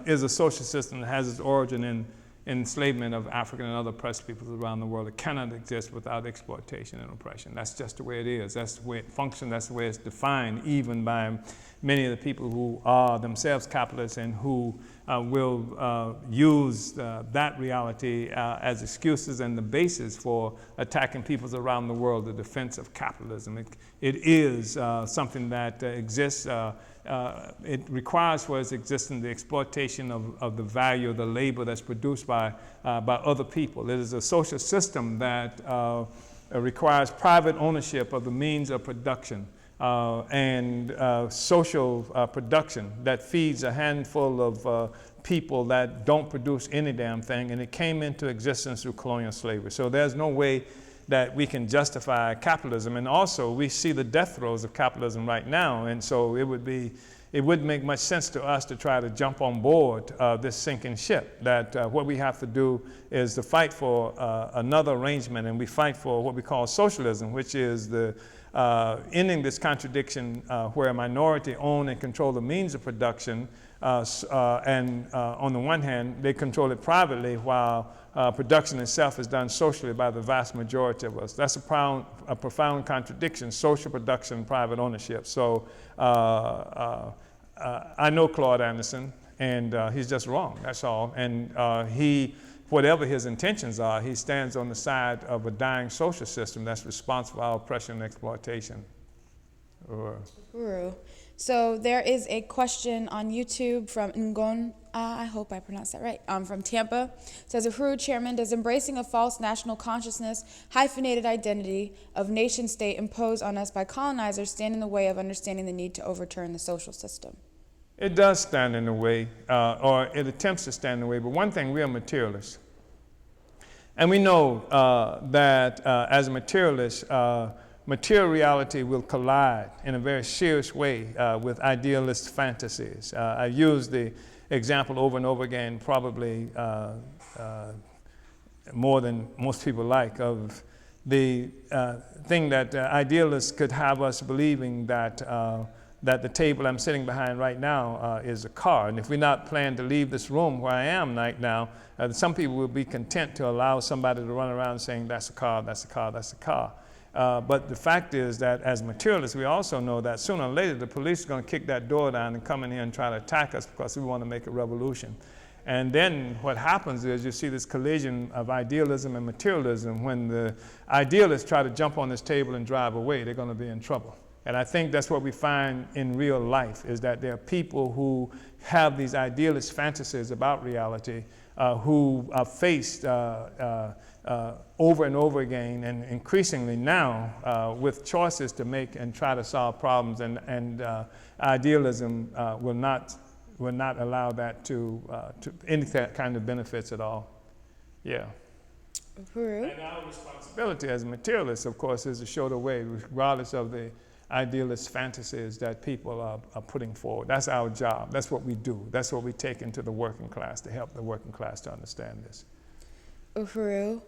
is a social system that has its origin in enslavement of African and other oppressed peoples around the world. It cannot exist without exploitation and oppression. That's just the way it is. That's the way it functions. That's the way it's defined, even by many of the people who are themselves capitalists and who will use that reality as excuses and the basis for attacking peoples around the world, the defense of capitalism. It is something that exists. It requires for its existence the exploitation of the value of the labor that's produced by other people. It is a social system that requires private ownership of the means of production and social production that feeds a handful of people that don't produce any damn thing, and it came into existence through colonial slavery. So there's no way that we can justify capitalism. And also, we see the death throes of capitalism right now, and so it wouldn't make much sense to us to try to jump on board this sinking ship. That what we have to do is to fight for another arrangement, and we fight for what we call socialism, which is the ending this contradiction where a minority own and control the means of production, and on the one hand, they control it privately while production itself is done socially by the vast majority of us. That's a profound contradiction, social production, private ownership. So I know Claude Anderson, and he's just wrong, that's all. And whatever his intentions are, he stands on the side of a dying social system that's responsible for our oppression and exploitation. Uhuru. So there is a question on YouTube from Ngon, I hope I pronounced that right, from Tampa. It says, Uhuru, Chairman, does embracing a false national consciousness, hyphenated identity of nation state imposed on us by colonizers stand in the way of understanding the need to overturn the social system? It does stand in the way, or it attempts to stand in the way, but one thing, we are materialists. And we know that as a materialist, material reality will collide in a very serious way with idealist fantasies. I use the example over and over again, probably more than most people like, of the thing that idealists could have us believing that that the table I'm sitting behind right now is a car. And if we're not planning to leave this room where I am right now, some people will be content to allow somebody to run around saying, that's a car, that's a car, that's a car. But the fact is that as materialists, we also know that sooner or later the police are going to kick that door down and come in here and try to attack us because we want to make a revolution. And then what happens is you see this collision of idealism and materialism. When the idealists try to jump on this table and drive away, they're going to be in trouble. And I think that's what we find in real life, is that there are people who have these idealist fantasies about reality, who are faced over and over again, and increasingly now with choices to make and try to solve problems, and idealism will not allow that to any kind of benefits at all. Yeah. Uhuru. And our responsibility as materialists, of course, is to show the way, regardless of the idealist fantasies that people are putting forward. That's our job. That's what we do. That's what we take into the working class to help the working class to understand this. Uhuru.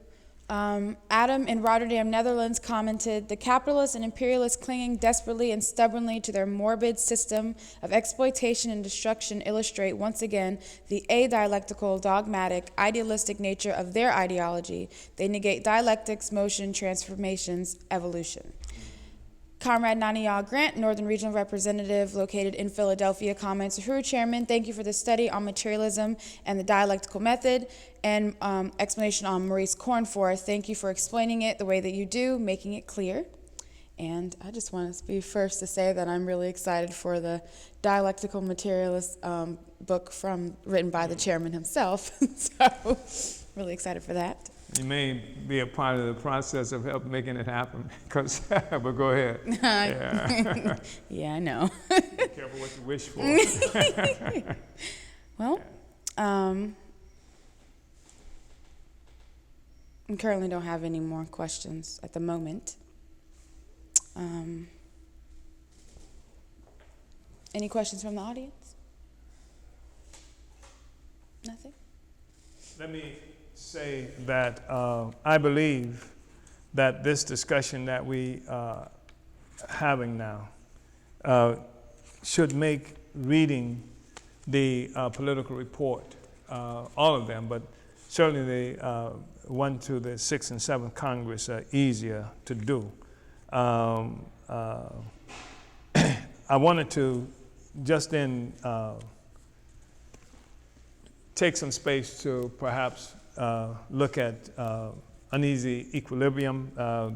Adam in Rotterdam, Netherlands commented, the capitalists and imperialists clinging desperately and stubbornly to their morbid system of exploitation and destruction illustrate once again the adialectical, dogmatic, idealistic nature of their ideology. They negate dialectics, motion, transformations, evolution. Comrade Naniya Grant, Northern Regional Representative located in Philadelphia, comments, Uhuru Chairman, thank you for the study on materialism and the dialectical method, and explanation on Maurice Cornforth. Thank you for explaining it the way that you do, making it clear. And I just want to be first to say that I'm really excited for the Dialectical Materialist book written by the chairman himself. So, really excited for that. You may be a part of the process of help making it happen, but go ahead. Yeah. Yeah, I know. Be careful what you wish for. Well, I currently don't have any more questions at the moment. Any questions from the audience? Nothing? Let me say that I believe that this discussion that we are having now should make reading the political report, all of them, but certainly the one to the 6th and 7th Congress easier to do. I wanted to just then take some space to perhaps look at uneasy equilibrium,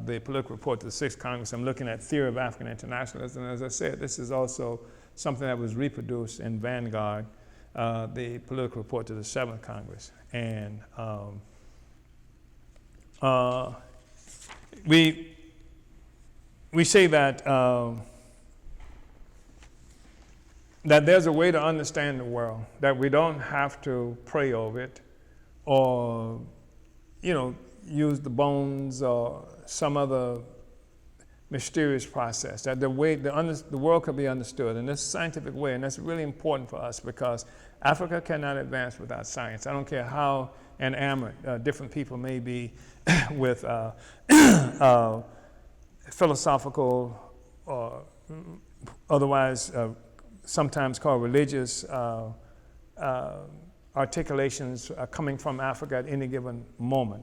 the political report to the 6th Congress. I'm looking at theory of African internationalism. And as I said, this is also something that was reproduced in Vanguard, the political report to the 7th Congress. And we say that that there's a way to understand the world, that we don't have to pray over it or, use the bones or some other mysterious process, that the world could be understood in this scientific way, and that's really important for us because Africa cannot advance without science. I don't care how enamored different people may be with philosophical or otherwise sometimes called religious articulations coming from Africa at any given moment.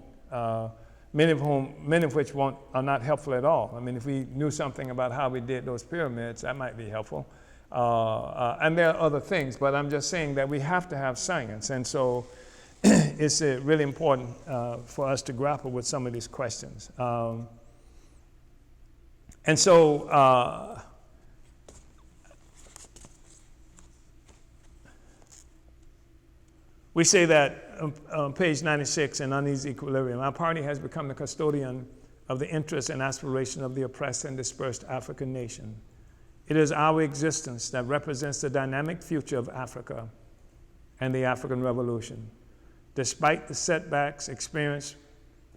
Many of which are not helpful at all. I mean, if we knew something about how we did those pyramids, that might be helpful. And there are other things, but I'm just saying that we have to have science. And so it's really important for us to grapple with some of these questions. We say that on page 96 in Uneasy Equilibrium, our party has become the custodian of the interests and aspirations of the oppressed and dispersed African nation. It is our existence that represents the dynamic future of Africa and the African Revolution. Despite the setbacks experienced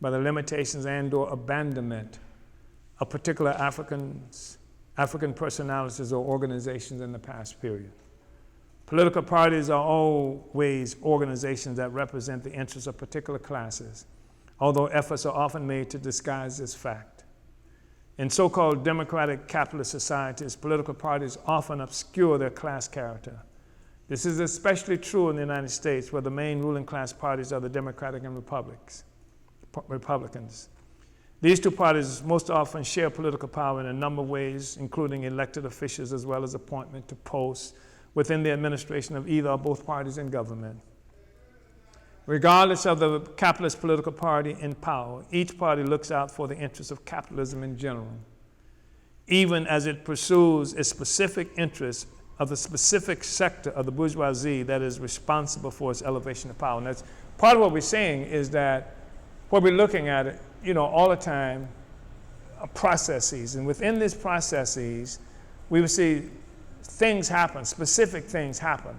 by the limitations and/or abandonment of particular African personalities or organizations in the past period. Political parties are always organizations that represent the interests of particular classes, although efforts are often made to disguise this fact. In so-called democratic capitalist societies, political parties often obscure their class character. This is especially true in the United States, where the main ruling class parties are the Democratic and Republicans. These two parties most often share political power in a number of ways, including elected officials as well as appointment to posts within the administration of either or both parties in government. Regardless of the capitalist political party in power, each party looks out for the interests of capitalism in general, even as it pursues its specific interests of the specific sector of the bourgeoisie that is responsible for its elevation to power. And that's part of what we're saying is that what we're looking at, all the time, are processes. And within these processes, we will see things happen, specific things happen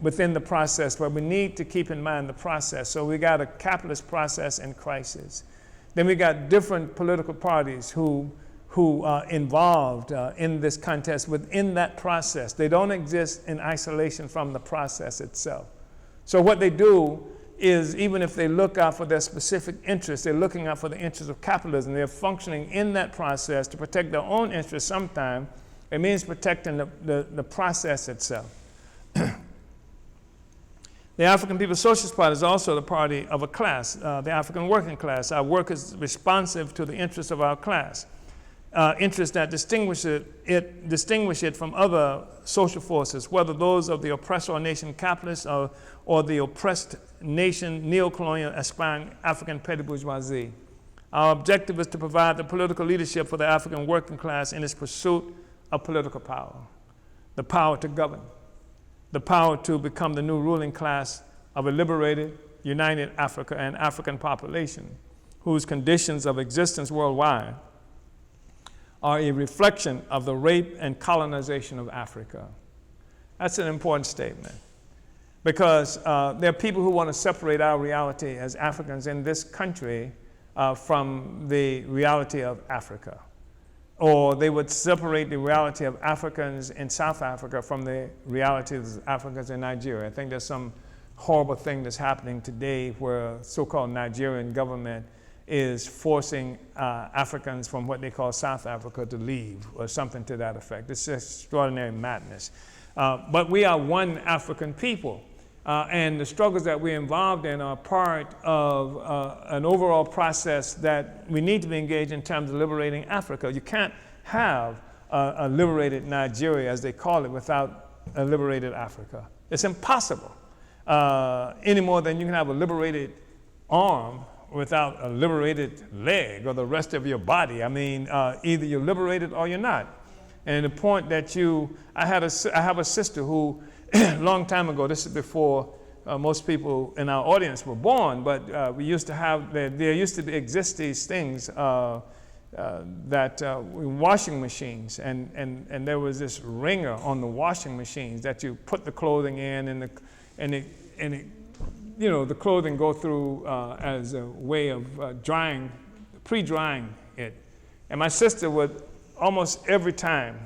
within the process, but we need to keep in mind the process. So we got a capitalist process in crisis. Then we got different political parties who are involved in this contest within that process. They don't exist in isolation from the process itself. So what they do is, even if they look out for their specific interests, they're looking out for the interests of capitalism. They're functioning in that process to protect their own interests sometimes. It means protecting the process itself. The African People's Socialist Party is also the party of a class, the African working class. Our work is responsive to the interests of our class, interests that distinguish it from other social forces, whether those of the oppressor or nation capitalist or the oppressed nation neo-colonial aspiring African petty bourgeoisie. Our objective is to provide the political leadership for the African working class in its pursuit of political power, the power to govern, the power to become the new ruling class of a liberated, united Africa and African population whose conditions of existence worldwide are a reflection of the rape and colonization of Africa. That's an important statement, because there are people who want to separate our reality as Africans in this country from the reality of Africa. Or they would separate the reality of Africans in South Africa from the reality of Africans in Nigeria. I think there's some horrible thing that's happening today where so-called Nigerian government is forcing Africans from what they call South Africa to leave, or something to that effect. It's just extraordinary madness. But we are one African people. And the struggles that we're involved in are part of an overall process that we need to be engaged in terms of liberating Africa. You can't have a liberated Nigeria, as they call it, without a liberated Africa. It's impossible, any more than you can have a liberated arm without a liberated leg or the rest of your body. I mean, either you're liberated or you're not. And the point that I have a sister who, a long time ago, this is before most people in our audience were born, but we used to have, there used to exist these things washing machines, and there was this wringer on the washing machines that you put the clothing in, and the clothing go through as a way of drying, pre-drying it. And my sister would almost every time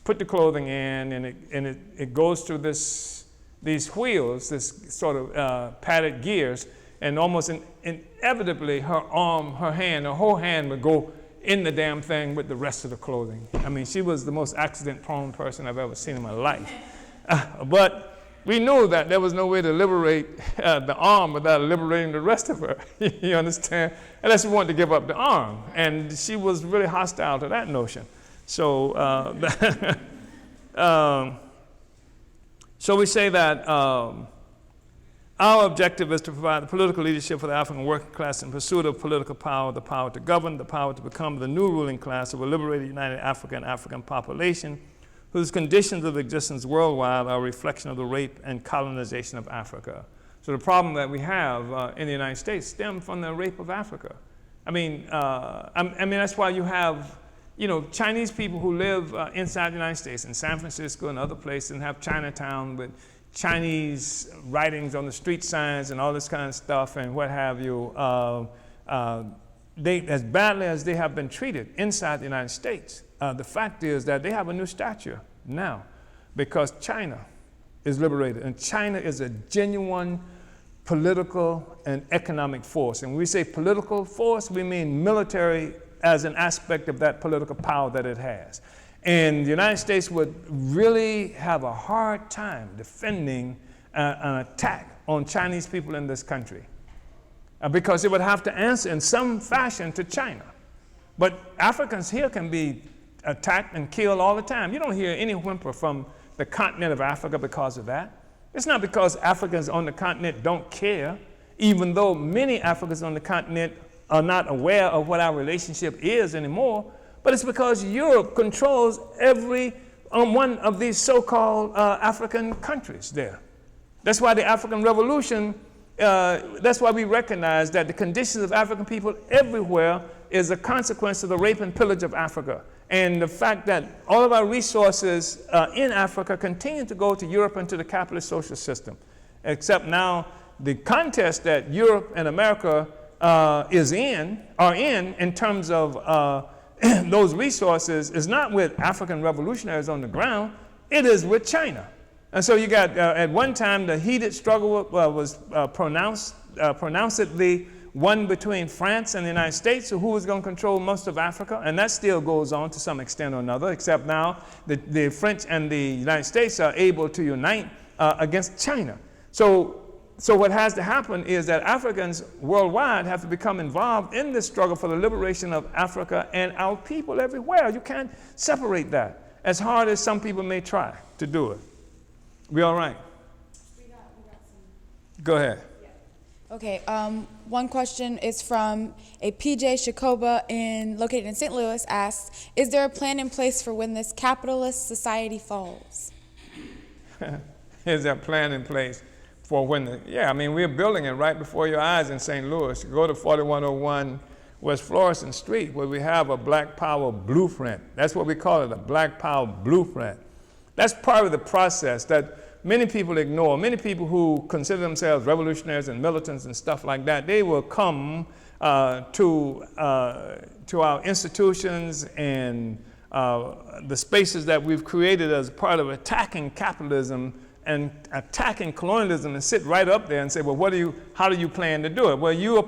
put the clothing in, and it goes through these wheels, this sort of padded gears, and almost inevitably her whole hand would go in the damn thing with the rest of the clothing. I mean, she was the most accident-prone person I've ever seen in my life. But we knew that there was no way to liberate the arm without liberating the rest of her. You understand? Unless we wanted to give up the arm. And she was really hostile to that notion. So, so we say that our objective is to provide the political leadership for the African working class in pursuit of political power, the power to govern, the power to become the new ruling class of a liberated, united Africa and African population whose conditions of existence worldwide are a reflection of the rape and colonization of Africa. So the problem that we have in the United States stems from the rape of Africa. I mean, that's why you have, Chinese people who live inside the United States, in San Francisco and other places, and have Chinatown with Chinese writings on the street signs and all this kind of stuff and what have you. They, as badly as they have been treated inside the United States, the fact is that they have a new stature now because China is liberated, and China is a genuine political and economic force. And when we say political force, we mean military as an aspect of that political power that it has. And the United States would really have a hard time defending an attack on Chinese people in this country because it would have to answer in some fashion to China. But Africans here can be attacked and killed all the time. You don't hear any whimper from the continent of Africa because of that. It's not because Africans on the continent don't care, even though many Africans on the continent are not aware of what our relationship is anymore, but it's because Europe controls every one of these so-called African countries there. That's why the African Revolution that's why we recognize that the conditions of African people everywhere is a consequence of the rape and pillage of Africa. And the fact that all of our resources in Africa continue to go to Europe and to the capitalist social system. Except now the contest that Europe and America are in terms of those resources is not with African revolutionaries on the ground, it is with China. And so you got, at one time, the heated struggle was pronouncedly one between France and the United States, so who was going to control most of Africa, and that still goes on to some extent or another, except now the French and the United States are able to unite against China. So what has to happen is that Africans worldwide have to become involved in this struggle for the liberation of Africa and our people everywhere. You can't separate that, as hard as some people may try to do it. We all right? We got some. Go ahead. Okay, one question is from a PJ Shakoba located in St. Louis, asks, is there a plan in place for when this capitalist society falls? Is there a plan in place for when yeah, I mean, we're building it right before your eyes in St. Louis. Go to 4101 West Florissant Street, where we have a Black Power blueprint. That's what we call it, a Black Power blueprint. That's part of the process that many people ignore. Many people who consider themselves revolutionaries and militants and stuff like that, they will come to our institutions and the spaces that we've created as part of attacking capitalism and attacking colonialism, and sit right up there and say, well, how do you plan to do it? Well, you're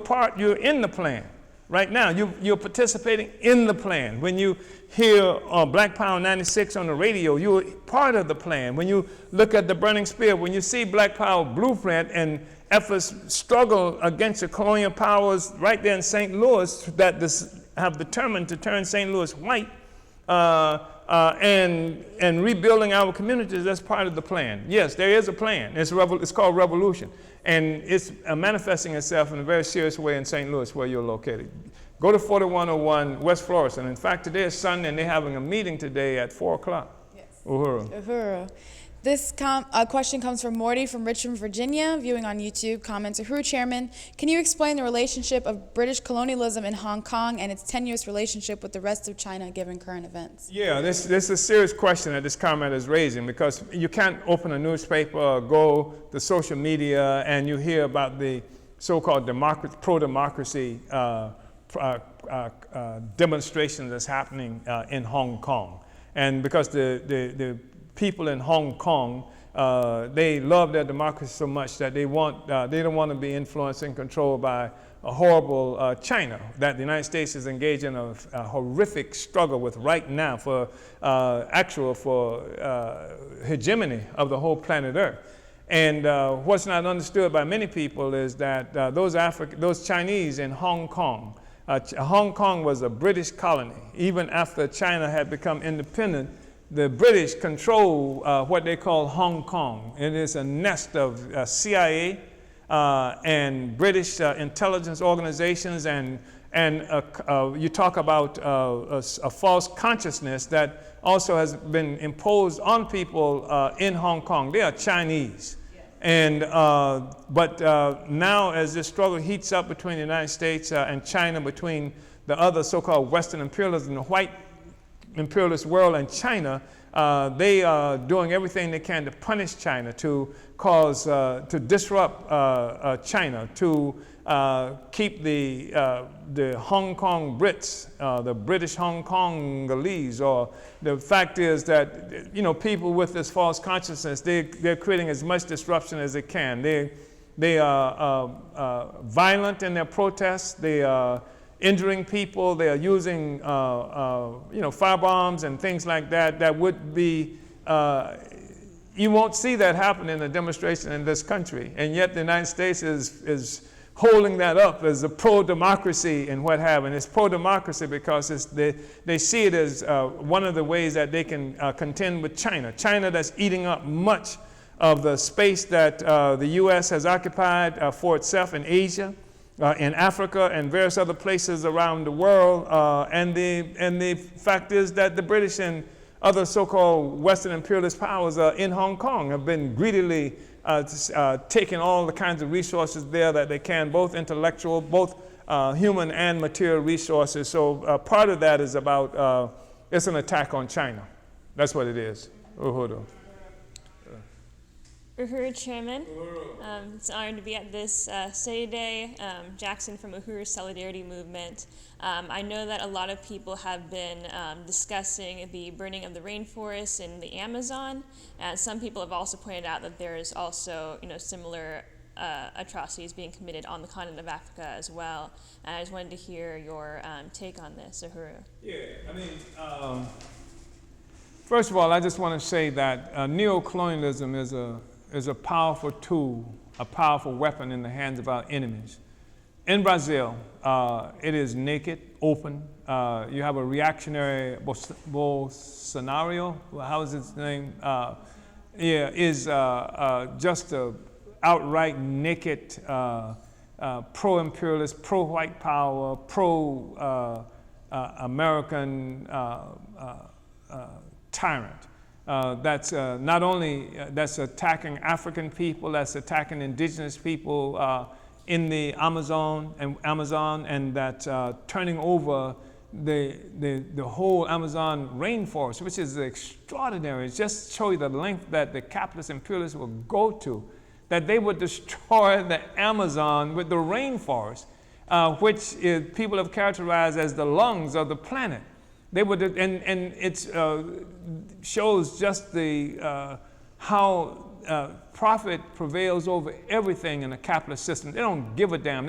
in the plan. Right now, you're participating in the plan. When you hear Black Power 96 on the radio, you're part of the plan. When you look at the Burning Spear, when you see Black Power blueprint and efforts struggle against the colonial powers right there in St. Louis that have determined to turn St. Louis white and rebuilding our communities, that's part of the plan. Yes, there is a plan. It's called revolution. And it's manifesting itself in a very serious way in St. Louis, where you're located. Go to 4101 West Florissant. And in fact, today is Sunday, and they're having a meeting today at 4 o'clock. Yes. Uhuru. Uhuru. This question comes from Morty from Richmond, Virginia, viewing on YouTube. Comments, Uhuru Chairman, can you explain the relationship of British colonialism in Hong Kong and its tenuous relationship with the rest of China, given current events? Yeah, this is a serious question that this comment is raising, because you can't open a newspaper or go to social media and you hear about the so-called pro-democracy demonstrations that's happening in Hong Kong. And because the people in Hong Kong, they love their democracy so much that they don't want to be influenced and controlled by a horrible China that the United States is engaged in a horrific struggle with right now for hegemony of the whole planet Earth. And what's not understood by many people is that those Chinese in Hong Kong, Hong Kong was a British colony. Even after China had become independent, the British control what they call Hong Kong. It is a nest of CIA and British intelligence organizations, and you talk about a false consciousness that also has been imposed on people in Hong Kong. They are Chinese. And but now, as this struggle heats up between the United States and China, between the other so-called Western imperialism, the white imperialist world, and China, they are doing everything they can to punish China, to disrupt China, to keep the Hong Kong Brits, the British Hong Kongolese, or the fact is that, people with this false consciousness, they're creating as much disruption as they can. They are violent in their protests. They are injuring people. They are using firebombs and things like that. That would be you won't see that happen in a demonstration in this country, and yet the United States is holding that up as a pro-democracy and what have you. And it's pro-democracy because they see it as one of the ways that they can contend with China. China that's eating up much of the space that the U.S. has occupied for itself in Asia, in Africa, and various other places around the world. And the fact is that the British and other so-called Western imperialist powers in Hong Kong have been greedily taking all the kinds of resources there that they can, both intellectual, both human and material resources. So part of that is about, it's an attack on China. That's what it is. Uhuru. Uhuru Chairman. It's an honor to be at this study day. Jackson from Uhuru Solidarity Movement. I know that a lot of people have been discussing the burning of the rainforests in the Amazon, and some people have also pointed out that there is also, similar atrocities being committed on the continent of Africa as well. And I just wanted to hear your take on this, Uhuru. Yeah, I mean, first of all, I just want to say that neocolonialism is a powerful tool, a powerful weapon in the hands of our enemies. In Brazil, it is naked, open. You have a reactionary Bolsonaro, how is his name? Is just a outright naked pro-imperialist, pro-white power, pro-American tyrant. That's not only that's attacking African people, that's attacking indigenous people in the Amazon, and that's turning over the whole Amazon rainforest, which is extraordinary. It just shows you the length that the capitalist imperialists will go to, that they would destroy the Amazon with the rainforest, which people have characterized as the lungs of the planet. They would, and it shows just the how profit prevails over everything in a capitalist system. They don't give a damn.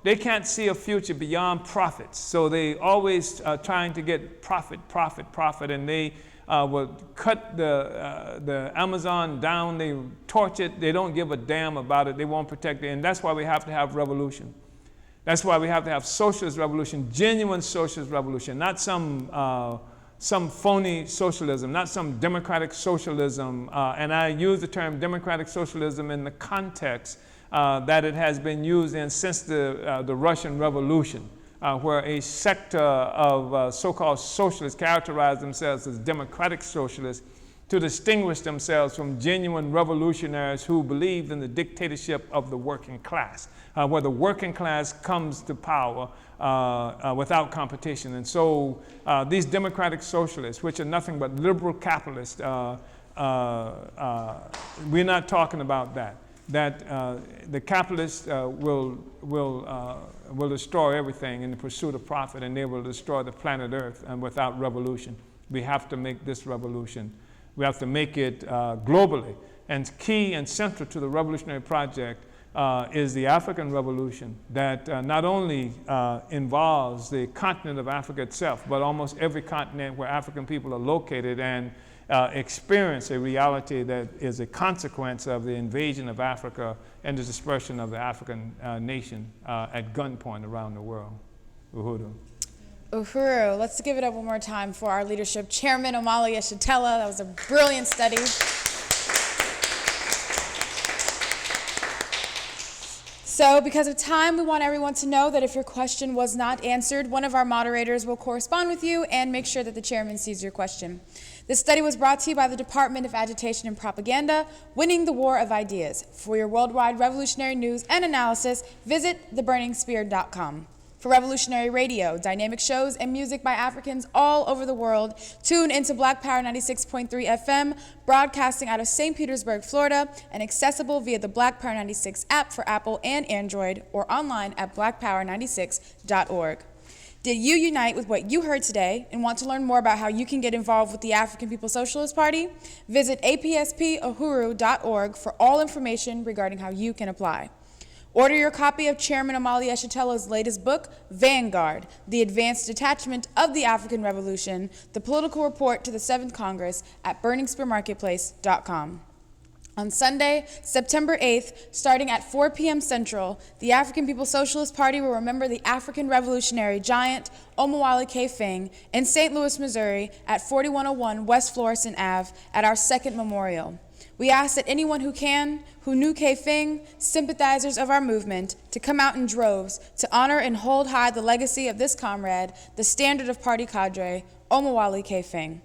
They can't see a future beyond profits. So they always trying to get profit, and they will cut the Amazon down. They torch it. They don't give a damn about it. They won't protect it, and that's why we have to have revolution. That's why we have to have socialist revolution, genuine socialist revolution, not some phony socialism, not some democratic socialism. And I use the term democratic socialism in the context that it has been used in since the Russian Revolution, where a sector of so-called socialists characterize themselves as democratic socialists to distinguish themselves from genuine revolutionaries who believed in the dictatorship of the working class, where the working class comes to power without competition. And so these democratic socialists, which are nothing but liberal capitalists, we're not talking about that. That the capitalists will destroy everything in the pursuit of profit, and they will destroy the planet Earth, and without revolution. We have to make this revolution. We have to make it globally. And key and central to the revolutionary project is the African Revolution that not only involves the continent of Africa itself, but almost every continent where African people are located and experience a reality that is a consequence of the invasion of Africa and the dispersion of the African nation at gunpoint around the world. Uhuru. Uhuru, let's give it up one more time for our leadership, Chairman Omali Yeshitela. That was a brilliant study. So because of time, we want everyone to know that if your question was not answered, one of our moderators will correspond with you and make sure that the chairman sees your question. This study was brought to you by the Department of Agitation and Propaganda, Winning the War of Ideas. For your worldwide revolutionary news and analysis, visit theburningspear.com. For revolutionary radio, dynamic shows, and music by Africans all over the world, tune into Black Power 96.3 FM, broadcasting out of St. Petersburg, Florida, and accessible via the Black Power 96 app for Apple and Android, or online at blackpower96.org. Did you unite with what you heard today and want to learn more about how you can get involved with the African People's Socialist Party? Visit apspuhuru.org for all information regarding how you can apply. Order your copy of Chairman Omali Yeshitela's latest book, Vanguard, The Advanced Detachment of the African Revolution, the Political Report to the 7th Congress at burningspearmarketplace.com. On Sunday, September 8th, starting at 4 p.m. Central, the African People's Socialist Party will remember the African revolutionary giant Omowale K. Fing in St. Louis, Missouri at 4101 West Florissant Ave at our second memorial. We ask that anyone who can, who knew K. Fing, sympathizers of our movement, to come out in droves to honor and hold high the legacy of this comrade, the standard of party cadre, Omowale K. Fing.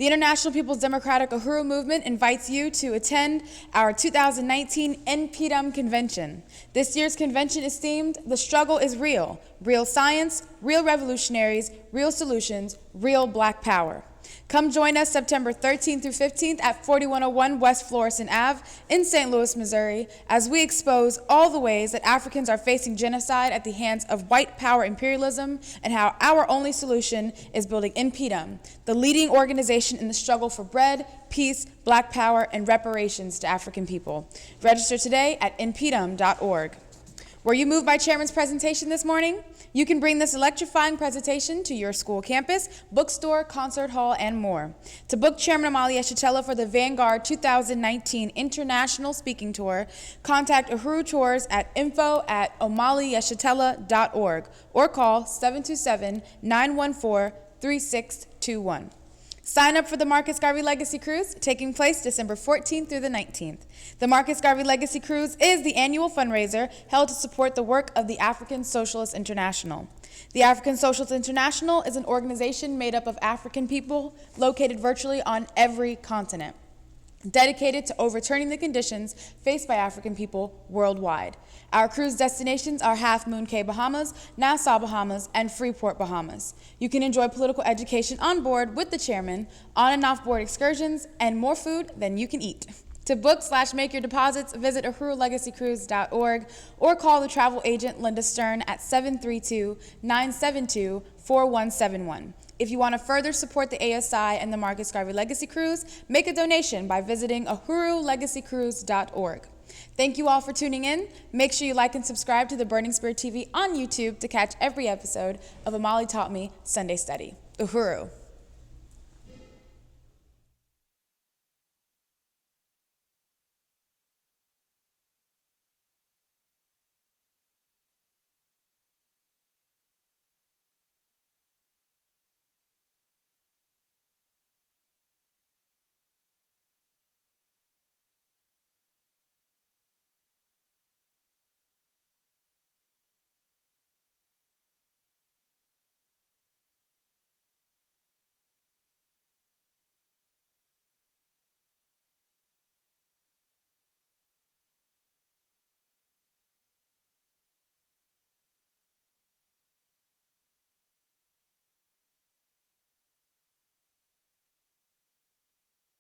The International People's Democratic Uhuru Movement invites you to attend our 2019 NPDUM convention. This year's convention is themed, "The Struggle is Real, Real Science, Real Revolutionaries, Real Solutions, Real Black Power." Come join us September 13th through 15th at 4101 West Florissant Ave in St. Louis, Missouri, as we expose all the ways that Africans are facing genocide at the hands of white power imperialism and how our only solution is building NPDUM, the leading organization in the struggle for bread, peace, black power, and reparations to African people. Register today at npdum.org. Were you moved by Chairman's presentation this morning? You can bring this electrifying presentation to your school campus, bookstore, concert hall, and more. To book Chairman Omali Yeshitela for the Vanguard 2019 International Speaking Tour, contact Uhuru Tours at info@omaliyeshitela.org or call 727-914-3621. Sign up for the Marcus Garvey Legacy Cruise, taking place December 14th through the 19th. The Marcus Garvey Legacy Cruise is the annual fundraiser held to support the work of the African Socialist International. The African Socialist International is an organization made up of African people located virtually on every continent, dedicated to overturning the conditions faced by African people worldwide. Our cruise destinations are Half Moon Cay, Bahamas, Nassau, Bahamas, and Freeport, Bahamas. You can enjoy political education on board with the chairman, on and off board excursions, and more food than you can eat. To book/make your deposits, visit uhurulegacycruise.org or call the travel agent Linda Stern at 732-972-4171. If you want to further support the ASI and the Marcus Garvey Legacy Cruise, make a donation by visiting uhurulegacycruise.org. Thank you all for tuning in. Make sure you like and subscribe to the Burning Spirit TV on YouTube to catch every episode of Omali Taught Me Sunday Study. Uhuru.